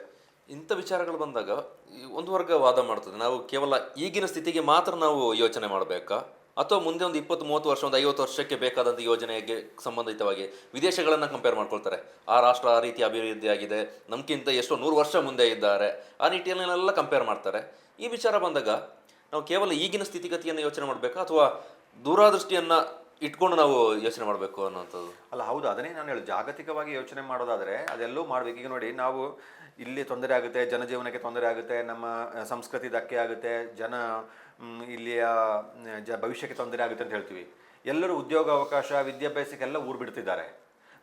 ಇಂಥ ವಿಚಾರಗಳು ಬಂದಾಗ ಒಂದು ವರ್ಗ ವಾದ ಮಾಡ್ತದೆ, ನಾವು ಕೇವಲ ಈಗಿನ ಸ್ಥಿತಿಗೆ ಮಾತ್ರ ನಾವು ಯೋಚನೆ ಮಾಡಬೇಕಾ, ಅಥವಾ ಮುಂದೆ ಒಂದು 20-30 ವರ್ಷ, ಒಂದು 50 ವರ್ಷಕ್ಕೆ ಬೇಕಾದಂಥ ಯೋಜನೆಗೆ ಸಂಬಂಧಿತವಾಗಿ ವಿದೇಶಗಳನ್ನು ಕಂಪೇರ್ ಮಾಡ್ಕೊಳ್ತಾರೆ. ಆ ರಾಷ್ಟ್ರ ಆ ರೀತಿ ಅಭಿವೃದ್ಧಿ ಆಗಿದೆ, ನಮ್ಗಿಂತ ಎಷ್ಟೋ 100 ವರ್ಷ ಮುಂದೆ ಇದ್ದಾರೆ, ಆ ನಿಟ್ಟಿನಲ್ಲೆಲ್ಲ ಕಂಪೇರ್ ಮಾಡ್ತಾರೆ. ಈ ವಿಚಾರ ಬಂದಾಗ ನಾವು ಕೇವಲ ಈಗಿನ ಸ್ಥಿತಿಗತಿಯನ್ನು ಯೋಚನೆ ಮಾಡಬೇಕಾ, ಅಥವಾ ದೂರದೃಷ್ಟಿಯನ್ನು ಇಟ್ಕೊಂಡು ನಾವು ಯೋಚನೆ ಮಾಡಬೇಕು ಅನ್ನೋಂಥದ್ದು? ಅಲ್ಲ, ಹೌದು, ಅದನ್ನೇ ನಾನು ಹೇಳಿ, ಜಾಗತಿಕವಾಗಿ ಯೋಚನೆ ಮಾಡೋದಾದರೆ ಅದೆಲ್ಲೂ ಮಾಡಬೇಕು. ಈಗ ನೋಡಿ, ನಾವು ಇಲ್ಲಿ ತೊಂದರೆ ಆಗುತ್ತೆ, ಜನಜೀವನಕ್ಕೆ ತೊಂದರೆ ಆಗುತ್ತೆ, ನಮ್ಮ ಸಂಸ್ಕೃತಿ ಧಕ್ಕೆ ಆಗುತ್ತೆ, ಇಲ್ಲಿಯ ಭವಿಷ್ಯಕ್ಕೆ ತೊಂದರೆ ಆಗುತ್ತೆ ಅಂತ ಹೇಳ್ತೀವಿ. ಎಲ್ಲರೂ ಉದ್ಯೋಗ ಅವಕಾಶ, ವಿದ್ಯಾಭ್ಯಾಸಕ್ಕೆಲ್ಲ ಊರು ಬಿಡ್ತಿದ್ದಾರೆ.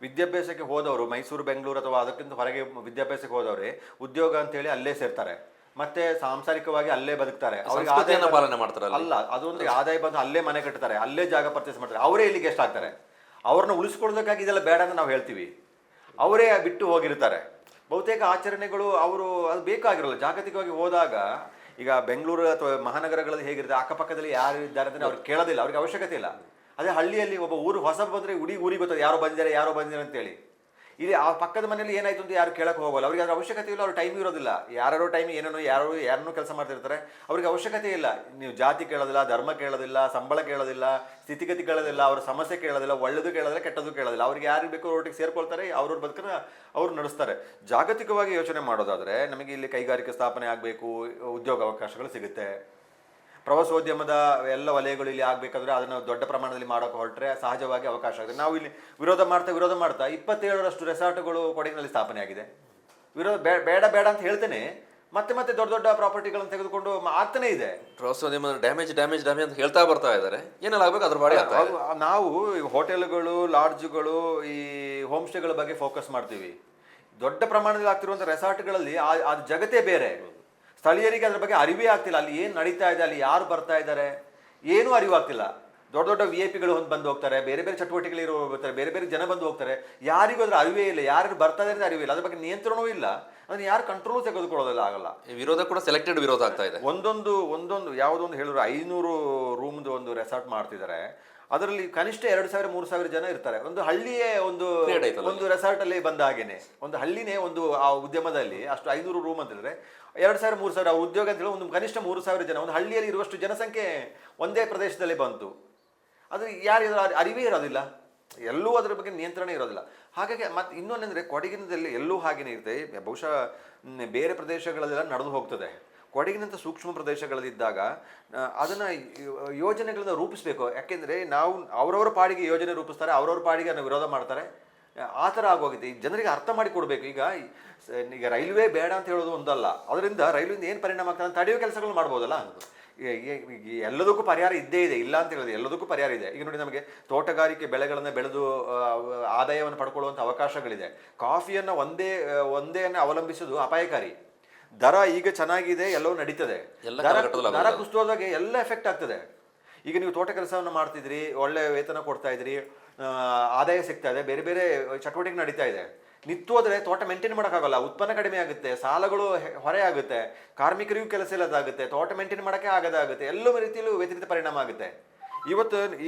ವಿದ್ಯಾಭ್ಯಾಸಕ್ಕೆ ಹೋದವರು ಮೈಸೂರು, ಬೆಂಗಳೂರು ಅಥವಾ ಅದಕ್ಕಿಂತ ಹೊರಗೆ ವಿದ್ಯಾಭ್ಯಾಸಕ್ಕೆ ಹೋದವರೇ ಉದ್ಯೋಗ ಅಂತೇಳಿ ಅಲ್ಲೇ ಸೇರ್ತಾರೆ, ಮತ್ತೆ ಸಾಂಸಾರಿಕವಾಗಿ ಅಲ್ಲೇ ಬದುಕ್ತಾರೆ. ಅವ್ರಿಗೆ ಆದಾಯ ಪಾಲನೆ ಮಾಡ್ತಾರೆ ಅಲ್ಲ, ಅದೊಂದು ಆದಾಯ ಬಂದು ಅಲ್ಲೇ ಮನೆ ಕಟ್ತಾರೆ, ಅಲ್ಲೇ ಜಾಗ ಪರ್ಚೇಸ್ ಮಾಡ್ತಾರೆ, ಅವರೇ ಇಲ್ಲಿಗೆ ಗೆಸ್ಟ್ ಆಗ್ತಾರೆ. ಅವ್ರನ್ನ ಉಳಿಸ್ಕೊಳ್ಳೋದಕ್ಕಾಗಿ ಇದೆಲ್ಲ ಬೇಡ ಅಂತ ನಾವು ಹೇಳ್ತೀವಿ, ಅವರೇ ಬಿಟ್ಟು ಹೋಗಿರ್ತಾರೆ. ಬಹುತೇಕ ಆಚರಣೆಗಳು ಅದು ಬೇಕಾಗಿರಲ್ಲ. ಜಾಗತಿಕವಾಗಿ ಹೋದಾಗ ಈಗ ಬೆಂಗಳೂರು ಅಥವಾ ಮಹಾನಗರಗಳಲ್ಲಿ ಹೇಗಿರುತ್ತೆ, ಅಕ್ಕಪಕ್ಕದಲ್ಲಿ ಯಾರು ಇದ್ದಾರೆ ಅಂತ ಅವ್ರಿಗೆ ಕೇಳೋದಿಲ್ಲ, ಅವ್ರಿಗೆ ಅವಶ್ಯಕತೆ ಇಲ್ಲ. ಅದೇ ಹಳ್ಳಿಯಲ್ಲಿ ಒಬ್ಬ ಊರು ಹೊಸ ಬಂದರೆ ಊರಿಗೆ ಗೊತ್ತದೆ ಯಾರೋ ಬಂದಿದ್ದಾರೆ ಅಂತೇಳಿ. ಇಲ್ಲಿ ಆ ಪಕ್ಕದ ಮನೇಲಿ ಏನಾಯ್ತು ಅಂತ ಯಾರು ಕೇಳಕ್ಕೆ ಹೋಗಲ್ಲ, ಅವ್ರಿಗೆ ಅದ್ರ ಅವಶ್ಯಕತೆ ಇಲ್ಲ, ಅವ್ರ ಟೈಮ್ ಇರೋದಿಲ್ಲ. ಯಾರೋ ಟೈಮ್ ಯಾರನ್ನೂ ಕೆಲಸ ಮಾಡ್ತಿರ್ತಾರೆ, ಅವ್ರಿಗೆ ಅವಶ್ಯಕತೆ ಇಲ್ಲ. ನೀವು ಜಾತಿ ಕೇಳೋದಿಲ್ಲ, ಧರ್ಮ ಕೇಳೋದಿಲ್ಲ, ಸಂಬಳ ಕೇಳೋದಿಲ್ಲ, ಸ್ಥಿತಿಗತಿ ಕೇಳೋದಿಲ್ಲ, ಅವ್ರ ಸಮಸ್ಯೆ ಕೇಳೋದಿಲ್ಲ, ಒಳ್ಳೆದು ಕೇಳೋದಿಲ್ಲ, ಕೆಟ್ಟದ್ದು ಕೇಳೋದಿಲ್ಲ. ಅವ್ರಿಗೆ ಯಾರಿಗೆ ಬೇಕೋ ಒಟ್ಟಿಗೆ ಸೇರ್ಕೊಳ್ತಾರೆ, ಅವ್ರವ್ರ ಬದುಕನ್ನ ಅವ್ರು ನಡೆಸ್ತಾರೆ. ಜಾಗತಿಕವಾಗಿ ಯೋಚನೆ ಮಾಡೋದಾದರೆ ನಮಗೆ ಇಲ್ಲಿ ಕೈಗಾರಿಕೆ ಸ್ಥಾಪನೆ ಆಗಬೇಕು, ಉದ್ಯೋಗ ಅವಕಾಶಗಳು ಸಿಗುತ್ತೆ. ಪ್ರವಾಸೋದ್ಯಮದ ಎಲ್ಲ ವಲಯಗಳು ಇಲ್ಲಿ ಆಗಬೇಕಾದ್ರೆ ಅದನ್ನು ದೊಡ್ಡ ಪ್ರಮಾಣದಲ್ಲಿ ಮಾಡೋಕೆ ಹೊರಟ್ರೆ ಸಹಜವಾಗಿ ಅವಕಾಶ ಆಗುತ್ತೆ. ನಾವು ಇಲ್ಲಿ ವಿರೋಧ ಮಾಡ್ತಾ 27ರಷ್ಟು ರೆಸಾರ್ಟ್ಗಳು ಕೊಡಗಿನಲ್ಲಿ ಸ್ಥಾಪನೆ ಆಗಿದೆ. ಬೇಡ ಅಂತ ಹೇಳ್ತೇನೆ, ಮತ್ತೆ ದೊಡ್ಡ ಪ್ರಾಪರ್ಟಿಗಳನ್ನು ತೆಗೆದುಕೊಂಡು ಆಗ್ತಾನೆ ಇದೆ. ಪ್ರವಾಸೋದ್ಯಮ ಡ್ಯಾಮೇಜ್ ಅಂತ ಹೇಳ್ತಾ ಬರ್ತಾ ಇದ್ದಾರೆ. ಏನೆಲ್ಲ ಆಗಬೇಕು ಅದ್ರ ಬಾಡಿ ನಾವು ಹೋಟೆಲ್ಗಳು, ಲಾಡ್ಜ್ಗಳು, ಈ ಹೋಮ್ ಸ್ಟೇಗಳ ಬಗ್ಗೆ ಫೋಕಸ್ ಮಾಡ್ತೀವಿ. ದೊಡ್ಡ ಪ್ರಮಾಣದಲ್ಲಿ ಆಗ್ತಿರುವಂಥ ರೆಸಾರ್ಟ್ಗಳಲ್ಲಿ ಅದು ಜಗತ್ತೇ ಬೇರೆ. ಸ್ಥಳೀಯರಿಗೆ ಅದ್ರ ಬಗ್ಗೆ ಅರಿವೇ ಆಗ್ತಿಲ್ಲ. ಅಲ್ಲಿ ಏನು ನಡೀತಾ ಇದೆ, ಅಲ್ಲಿ ಯಾರು ಬರ್ತಾ ಇದ್ದಾರೆ, ಏನೂ ಅರಿವಾಗ್ತಿಲ್ಲ. ದೊಡ್ಡ VIP ಬಂದು ಹೋಗ್ತಾರೆ, ಬೇರೆ ಚಟುವಟಿಕೆಗಳು ಬರ್ತಾರೆ, ಬೇರೆ ಜನ ಬಂದು ಹೋಗ್ತಾರೆ. ಯಾರಿಗೂ ಅದ್ರ ಅರಿವೇ ಇಲ್ಲ, ಯಾರು ಬರ್ತಾ ಇದ್ದಾರೆ ಅರಿವೇ ಇಲ್ಲ, ಅದ್ರ ಬಗ್ಗೆ ನಿಯಂತ್ರಣವೂ ಇಲ್ಲ, ಅದನ್ನ ಯಾರು ಕಂಟ್ರೋಲ್ ತೆಗೆದುಕೊಳ್ಳೋದಿಲ್ಲ, ಆಗಲ್ಲ. ವಿರೋಧ ಕೂಡ ಸೆಲೆಕ್ಟೆಡ್ ವಿರೋಧ ಆಗ್ತಾ ಇದೆ. ಒಂದೊಂದು ಯಾವುದೊಂದು ಹೇಳಿದ್ರು 500 ರೂಮ್ದು ಒಂದು ರೆಸಾರ್ಟ್ ಮಾಡ್ತಿದ್ದಾರೆ. ಅದರಲ್ಲಿ ಕನಿಷ್ಠ 2,000-3,000 ಜನ ಇರ್ತಾರೆ. ಒಂದು ಹಳ್ಳಿಯೇ ಒಂದು ರೆಸಾರ್ಟ್ ಅಲ್ಲಿ ಬಂದ ಹಾಗೇನೆ, ಒಂದು ಹಳ್ಳಿನೇ ಒಂದು ಆ ಉದ್ಯಮದಲ್ಲಿ ಅಷ್ಟು 500 ರೂಮ್ ಅಂತಂದ್ರೆ 2,000-3,000 ಉದ್ಯೋಗ ಅಂತ ಹೇಳಿ ಒಂದು ಕನಿಷ್ಠ 3,000 ಜನ ಒಂದು ಹಳ್ಳಿಯಲ್ಲಿ ಇರುವಷ್ಟು ಜನಸಂಖ್ಯೆ ಒಂದೇ ಪ್ರದೇಶದಲ್ಲಿ ಬಂತು. ಅದು ಯಾರಿಗೂ ಅರಿವೇ ಇರೋದಿಲ್ಲ, ಎಲ್ಲೂ ಅದರ ಬಗ್ಗೆ ನಿಯಂತ್ರಣ ಇರೋದಿಲ್ಲ. ಹಾಗಾಗಿ ಮತ್ತೆ ಇನ್ನೊಂದಂದ್ರೆ ಕೊಡಗಿನದಲ್ಲಿ ಎಲ್ಲೂ ಹಾಗೇನೆ ಇರುತ್ತೆ. ಬಹುಶಃ ಬೇರೆ ಪ್ರದೇಶಗಳಲ್ಲೆಲ್ಲ ನಡೆದು ಹೋಗ್ತದೆ. ಕೊಡಗಿನಂಥ ಸೂಕ್ಷ್ಮ ಪ್ರದೇಶಗಳಲ್ಲಿದ್ದಾಗ ಅದನ್ನು ಯೋಜನೆಗಳನ್ನ ರೂಪಿಸಬೇಕು. ಯಾಕೆಂದರೆ ನಾವು ಅವರವರ ಪಾಡಿಗೆ ಯೋಜನೆ ರೂಪಿಸ್ತಾರೆ, ಅವರವ್ರ ಪಾಡಿಗೆ ಅದನ್ನು ವಿರೋಧ ಮಾಡ್ತಾರೆ. ಆ ಥರ ಆಗೋಗಿದೆ. ಈ ಜನರಿಗೆ ಅರ್ಥ ಮಾಡಿ ಕೊಡಬೇಕು. ಈಗ ರೈಲ್ವೆ ಬೇಡ ಅಂತ ಹೇಳೋದು ಒಂದಲ್ಲ, ಅದರಿಂದ ರೈಲ್ವೆಯಿಂದ ಏನು ಪರಿಣಾಮ ಆಗ್ತದೆ ಅಂತ ತಡೆಯೋ ಕೆಲಸಗಳು ಮಾಡ್ಬೋದಲ್ಲ. ಎಲ್ಲದಕ್ಕೂ ಪರಿಹಾರ ಇದ್ದೇ ಇದೆ, ಇಲ್ಲ ಅಂತ ಹೇಳೋದು, ಎಲ್ಲದಕ್ಕೂ ಪರಿಹಾರ ಇದೆ. ಈಗ ನೋಡಿ, ನಮಗೆ ತೋಟಗಾರಿಕೆ ಬೆಳೆಗಳನ್ನು ಬೆಳೆದು ಆದಾಯವನ್ನು ಪಡ್ಕೊಳ್ಳುವಂಥ ಅವಕಾಶಗಳಿದೆ. ಕಾಫಿಯನ್ನು ಒಂದೇ ಅವಲಂಬಿಸೋದು ಅಪಾಯಕಾರಿ. ದರ ಈಗ ಚೆನ್ನಾಗಿದೆ, ಎಲ್ಲವೂ ನಡೀತದೆ. ದರ ಕುಸಿದೋದಾಗ ಎಲ್ಲ ಎಫೆಕ್ಟ್ ಆಗ್ತದೆ. ಈಗ ನೀವು ತೋಟ ಕೆಲಸವನ್ನು ಮಾಡ್ತಿದ್ರಿ, ಒಳ್ಳೆ ವೇತನ ಕೊಡ್ತಾ ಇದ್ರಿ, ಆದಾಯ ಸಿಗ್ತಾ ಇದೆ, ಬೇರೆ ಚಟುವಟಿಕೆ ನಡೀತಾ ಇದೆ. ನಿಂತೋದ್ರೆ ತೋಟ ಮೇಂಟೈನ್ ಮಾಡೋಕ್ಕಾಗಲ್ಲ, ಉತ್ಪನ್ನ ಕಡಿಮೆ ಆಗುತ್ತೆ, ಸಾಲಗಳು ಹೊರೆ ಆಗುತ್ತೆ, ಕಾರ್ಮಿಕರಿಗೂ ಕೆಲಸ ಇಲ್ಲದಾಗುತ್ತೆ, ತೋಟ ಮೇಂಟೈನ್ ಮಾಡೋಕ್ಕೆ ಆಗದಾಗುತ್ತೆ, ಎಲ್ಲ ರೀತಿಯಲ್ಲೂ ವ್ಯತಿರಿಕ್ತ ಪರಿಣಾಮ ಆಗುತ್ತೆ.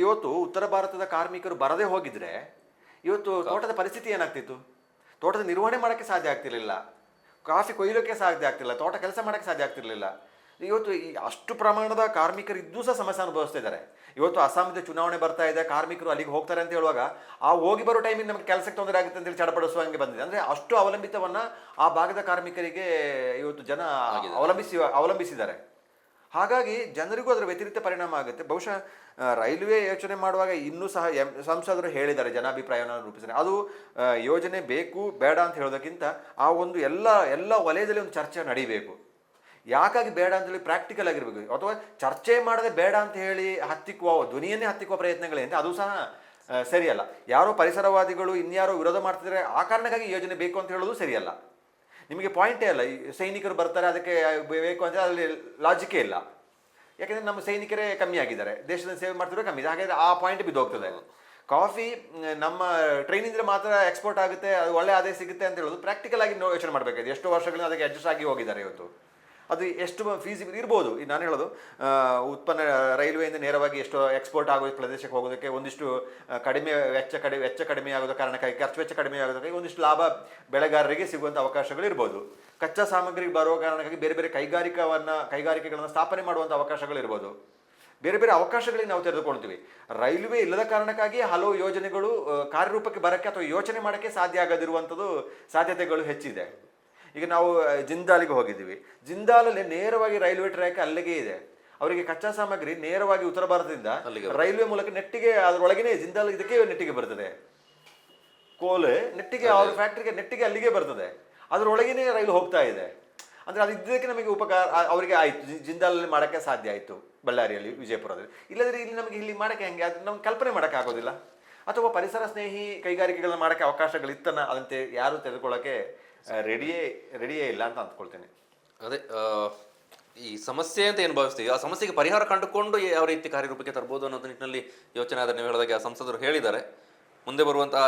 ಇವತ್ತು ಉತ್ತರ ಭಾರತದ ಕಾರ್ಮಿಕರು ಬರದೇ ಹೋಗಿದ್ರೆ ಇವತ್ತು ತೋಟದ ಪರಿಸ್ಥಿತಿ ಏನಾಗ್ತಿತ್ತು? ತೋಟದ ನಿರ್ವಹಣೆ ಮಾಡೋಕ್ಕೆ ಸಾಧ್ಯ ಆಗ್ತಿರ್ಲಿಲ್ಲ, ಕಾಫಿ ಕೊಯ್ಲೋಕ್ಕೆ ಸಾಧ್ಯ ಆಗ್ತಿಲ್ಲ, ತೋಟ ಕೆಲಸ ಮಾಡೋಕ್ಕೆ ಸಾಧ್ಯ ಆಗ್ತಿರ್ಲಿಲ್ಲ. ಇವತ್ತು ಈ ಅಷ್ಟು ಪ್ರಮಾಣದ ಕಾರ್ಮಿಕರು ಇದ್ದೂ ಸಹ ಸಮಸ್ಯೆ ಅನುಭವಿಸ್ತಾ ಇದ್ದಾರೆ. ಇವತ್ತು ಅಸ್ಸಾಂದ ಚುನಾವಣೆ ಬರ್ತಾ ಇದೆ, ಕಾರ್ಮಿಕರು ಅಲ್ಲಿಗೆ ಹೋಗ್ತಾರೆ ಅಂತ ಹೇಳುವಾಗ ಆ ಹೋಗಿ ಬರೋ ಟೈಮಿಗೆ ನಮಗೆ ಕೆಲಸಕ್ಕೆ ತೊಂದರೆ ಆಗುತ್ತೆ ಅಂತೇಳಿ ಚಡಪಡಿಸುವಂಗೆ ಬಂದಿದೆ. ಅಂದರೆ ಅಷ್ಟು ಅವಲಂಬಿತವನ್ನು ಆ ಭಾಗದ ಕಾರ್ಮಿಕರಿಗೆ ಇವತ್ತು ಜನ ಅವಲಂಬಿಸಿದ್ದಾರೆ. ಹಾಗಾಗಿ ಜನರಿಗೂ ಅದರ ವ್ಯತಿರಿಕ್ತ ಪರಿಣಾಮ ಆಗುತ್ತೆ. ಬಹುಶಃ ರೈಲ್ವೆ ಯೋಚನೆ ಮಾಡುವಾಗ ಇನ್ನೂ ಸಹ ಸಂಸದರು ಹೇಳಿದ್ದಾರೆ ಜನಾಭಿಪ್ರಾಯವನ್ನು ರೂಪಿಸಿದ್ದಾರೆ. ಅದು ಯೋಜನೆ ಬೇಕು ಬೇಡ ಅಂತ ಹೇಳೋದಕ್ಕಿಂತ ಆ ಒಂದು ಎಲ್ಲ ವಲಯದಲ್ಲಿ ಒಂದು ಚರ್ಚೆ ನಡೀಬೇಕು. ಯಾಕಾಗಿ ಬೇಡ ಅಂತೇಳಿ ಪ್ರಾಕ್ಟಿಕಲ್ ಆಗಿರ್ಬೇಕು. ಅಥವಾ ಚರ್ಚೆ ಮಾಡದೆ ಬೇಡ ಅಂತ ಹೇಳಿ ಧ್ವನಿಯನ್ನೇ ಹತ್ತಿಕ್ಕುವ ಪ್ರಯತ್ನಗಳೇನಿದೆ ಅದು ಸಹ ಸರಿಯಲ್ಲ. ಯಾರೋ ಪರಿಸರವಾದಿಗಳು ಇನ್ಯಾರೋ ವಿರೋಧ ಮಾಡ್ತಿದ್ದಾರೆ ಆ ಕಾರಣಕ್ಕಾಗಿ ಯೋಜನೆ ಬೇಕು ಅಂತ ಹೇಳೋದು ಸರಿಯಲ್ಲ. ನಿಮಗೆ ಪಾಯಿಂಟೇ ಅಲ್ಲ. ಈ ಸೈನಿಕರು ಬರ್ತಾರೆ ಅದಕ್ಕೆ ಬೇಕು ಅಂತ ಅಲ್ಲಿ ಲಾಜಿಕೇ ಇಲ್ಲ. ಯಾಕೆಂದರೆ ನಮ್ಮ ಸೈನಿಕರೇ ಕಮ್ಮಿ ಆಗಿದ್ದಾರೆ, ದೇಶದ ಸೇವೆ ಮಾಡ್ತಿರೋ ಕಮ್ಮಿ ಇದೆ. ಹಾಗಾದರೆ ಆ ಪಾಯಿಂಟ್ ಬಿದ್ದೋಗ್ತದೆ. ಕಾಫಿ ನಮ್ಮ ಟ್ರೈನಿಂದ ಮಾತ್ರ ಎಕ್ಸ್ಪೋರ್ಟ್ ಆಗುತ್ತೆ, ಅದು ಒಳ್ಳೆ ಆದಾಯ ಸಿಗುತ್ತೆ ಅಂತ ಹೇಳೋದು ಪ್ರಾಕ್ಟಿಕಲ್ ಆಗಿ ಯೋಚನೆ ಮಾಡಬೇಕಾಗಿದೆ. ಎಷ್ಟೋ ವರ್ಷಗಳಿಂದ ಅದಕ್ಕೆ ಅಡ್ಜಸ್ಟ್ ಆಗಿ ಹೋಗಿದ್ದಾರೆ. ಇವತ್ತು ಅದು ಎಷ್ಟು ಫೀಸಿಬಲ್ ಇರ್ಬೋದು. ಈಗ ನಾನು ಹೇಳೋದು ಉತ್ಪನ್ನ ರೈಲ್ವೆಯಿಂದ ನೇರವಾಗಿ ಎಷ್ಟು ಎಕ್ಸ್ಪೋರ್ಟ್ ಆಗೋ ಪ್ರದೇಶಕ್ಕೆ ಹೋಗೋದಕ್ಕೆ ಒಂದಿಷ್ಟು ವೆಚ್ಚ ಕಡಿಮೆ ಆಗೋದ ಕಾರಣಕ್ಕಾಗಿ, ಖರ್ಚು ವೆಚ್ಚ ಕಡಿಮೆ ಆಗೋದಕ್ಕಾಗಿ ಒಂದಿಷ್ಟು ಲಾಭ ಬೆಳೆಗಾರರಿಗೆ ಸಿಗುವಂಥ ಅವಕಾಶಗಳು ಇರ್ಬೋದು. ಕಚ್ಚಾ ಸಾಮಗ್ರಿ ಬರೋ ಕಾರಣಕ್ಕಾಗಿ ಬೇರೆ ಬೇರೆ ಕೈಗಾರಿಕೆಗಳನ್ನು ಸ್ಥಾಪನೆ ಮಾಡುವಂಥ ಅವಕಾಶಗಳಿರ್ಬೋದು. ಬೇರೆ ಬೇರೆ ಅವಕಾಶಗಳಿಗೆ ನಾವು ತೆರೆದುಕೊಳ್ತೀವಿ. ರೈಲ್ವೆ ಇಲ್ಲದ ಕಾರಣಕ್ಕಾಗಿ ಹಲವು ಯೋಜನೆಗಳು ಕಾರ್ಯರೂಪಕ್ಕೆ ಬರೋಕ್ಕೆ ಅಥವಾ ಯೋಚನೆ ಮಾಡೋಕ್ಕೆ ಸಾಧ್ಯ ಆಗದಿರುವಂಥದ್ದು ಸಾಧ್ಯತೆಗಳು ಹೆಚ್ಚಿದೆ. ಈಗ ನಾವು ಜಿಂದಾಲಿಗೆ ಹೋಗಿದ್ದೀವಿ. ಜಿಂದಾಲಲ್ಲಿ ನೇರವಾಗಿ ರೈಲ್ವೆ ಟ್ರ್ಯಾಕ್ ಅಲ್ಲಿಗೆ ಇದೆ. ಅವರಿಗೆ ಕಚ್ಚಾ ಸಾಮಗ್ರಿ ನೇರವಾಗಿ ಉತ್ತರ ಭಾರತದಿಂದ ರೈಲ್ವೆ ಮೂಲಕ ನೆಟ್ಟಿಗೆ ಅದರೊಳಗೇನೆ ಜಿಂದಾಲ್ ಇದಕ್ಕೆ ನೆಟ್ಟಿಗೆ ಬರ್ತದೆ. ಕೋಲ್ ನೆಟ್ಟಿಗೆ ಅವ್ರ ಫ್ಯಾಕ್ಟ್ರಿಗೆ ನೆಟ್ಟಿಗೆ ಅಲ್ಲಿಗೆ ಬರ್ತದೆ. ಅದರೊಳಗೇನೆ ರೈಲು ಹೋಗ್ತಾ ಇದೆ. ಅಂದರೆ ಅದು ಇದ್ದಕ್ಕೆ ನಮಗೆ ಉಪಕಾರ ಅವರಿಗೆ ಆಯಿತು. ಜಿಂದಾಲಲ್ಲಿ ಮಾಡೋಕ್ಕೆ ಸಾಧ್ಯ ಆಯಿತು, ಬಳ್ಳಾರಿಯಲ್ಲಿ, ವಿಜಯಪುರದಲ್ಲಿ. ಇಲ್ಲದ್ರೆ ಇಲ್ಲಿ ಮಾಡೋಕ್ಕೆ ಹೆಂಗೆ ಅದು ನಮ್ಗೆ ಕಲ್ಪನೆ ಮಾಡೋಕ್ಕಾಗೋದಿಲ್ಲ. ಅಥವಾ ಪರಿಸರ ಸ್ನೇಹಿ ಕೈಗಾರಿಕೆಗಳನ್ನ ಮಾಡೋಕ್ಕೆ ಅವಕಾಶಗಳಿತ್ತನ್ನ ಅದಂತೆ ಯಾರು ತೆಗೆದುಕೊಳ್ಳೋಕ್ಕೆ ರೆಡಿಯೇ ಇಲ್ಲ ಅಂತ ಅಂದ್ಕೊಳ್ತೇನೆ. ಅದೇ ಈ ಸಮಸ್ಯೆ ಅಂತ ಏನು ಭಾವಿಸ್ತೀವಿ, ಆ ಸಮಸ್ಯೆಗೆ ಪರಿಹಾರ ಕಂಡುಕೊಂಡು ಯಾವ ರೀತಿ ಕಾರ್ಯರೂಪಕ್ಕೆ ತರ್ಬೋದು ಅನ್ನೋದು ನಿಟ್ಟಿನಲ್ಲಿ ಯೋಚನೆ ಆದರೆ ನೀವು ಹೇಳಿದಾಗೆ ಆ ಸಂಸದರು ಹೇಳಿದ್ದಾರೆ. ಮುಂದೆ ಬರುವಂತಹ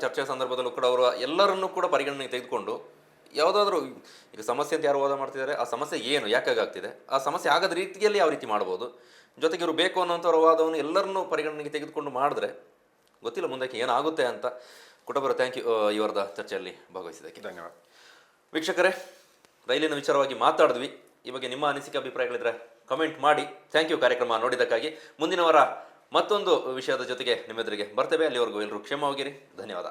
ಚರ್ಚೆಯ ಸಂದರ್ಭದಲ್ಲೂ ಕೂಡ ಅವರು ಎಲ್ಲರನ್ನೂ ಕೂಡ ಪರಿಗಣನೆಗೆ ತೆಗೆದುಕೊಂಡು ಯಾವುದಾದ್ರೂ ಈಗ ಸಮಸ್ಯೆ ಅಂತ ಯಾರು ವಾದ ಮಾಡ್ತಿದ್ದಾರೆ, ಆ ಸಮಸ್ಯೆ ಏನು, ಯಾಕಾಗ್ತಿದೆ, ಆ ಸಮಸ್ಯೆ ಆಗದ ರೀತಿಯಲ್ಲಿ ಯಾವ ರೀತಿ ಮಾಡ್ಬೋದು, ಜೊತೆಗೆ ಇವರು ಬೇಕು ಅನ್ನೋಂಥವ್ರ ವಾದವನ್ನು ಎಲ್ಲರನ್ನೂ ಪರಿಗಣನೆಗೆ ತೆಗೆದುಕೊಂಡು ಮಾಡಿದ್ರೆ ಗೊತ್ತಿಲ್ಲ ಮುಂದಕ್ಕೆ ಏನಾಗುತ್ತೆ ಅಂತ. ಕುಟುಂಬರು ಥ್ಯಾಂಕ್ ಯು ಇವರದ ಚರ್ಚೆಯಲ್ಲಿ ಭಾಗವಹಿಸಿದ್ದಕ್ಕೆ. ಧನ್ಯವಾದ. ವೀಕ್ಷಕರೇ, ರೈಲಿನ ವಿಚಾರವಾಗಿ ಮಾತಾಡಿದ್ವಿ. ಈ ಬಗ್ಗೆ ನಿಮ್ಮ ಅನಿಸಿಕೆ ಅಭಿಪ್ರಾಯಗಳಿದ್ರೆ ಕಮೆಂಟ್ ಮಾಡಿ. ಥ್ಯಾಂಕ್ ಯು ಕಾರ್ಯಕ್ರಮ ನೋಡಿದ್ದಕ್ಕಾಗಿ. ಮುಂದಿನ ವಾರ ಮತ್ತೊಂದು ವಿಷಯದ ಜೊತೆಗೆ ನಿಮ್ಮೆದುರಿಗೆ ಬರ್ತೇವೆ. ಅಲ್ಲಿವರೆಗೂ ಎಲ್ಲರೂ ಕ್ಷೇಮವಾಗಿರಿ. ಧನ್ಯವಾದ.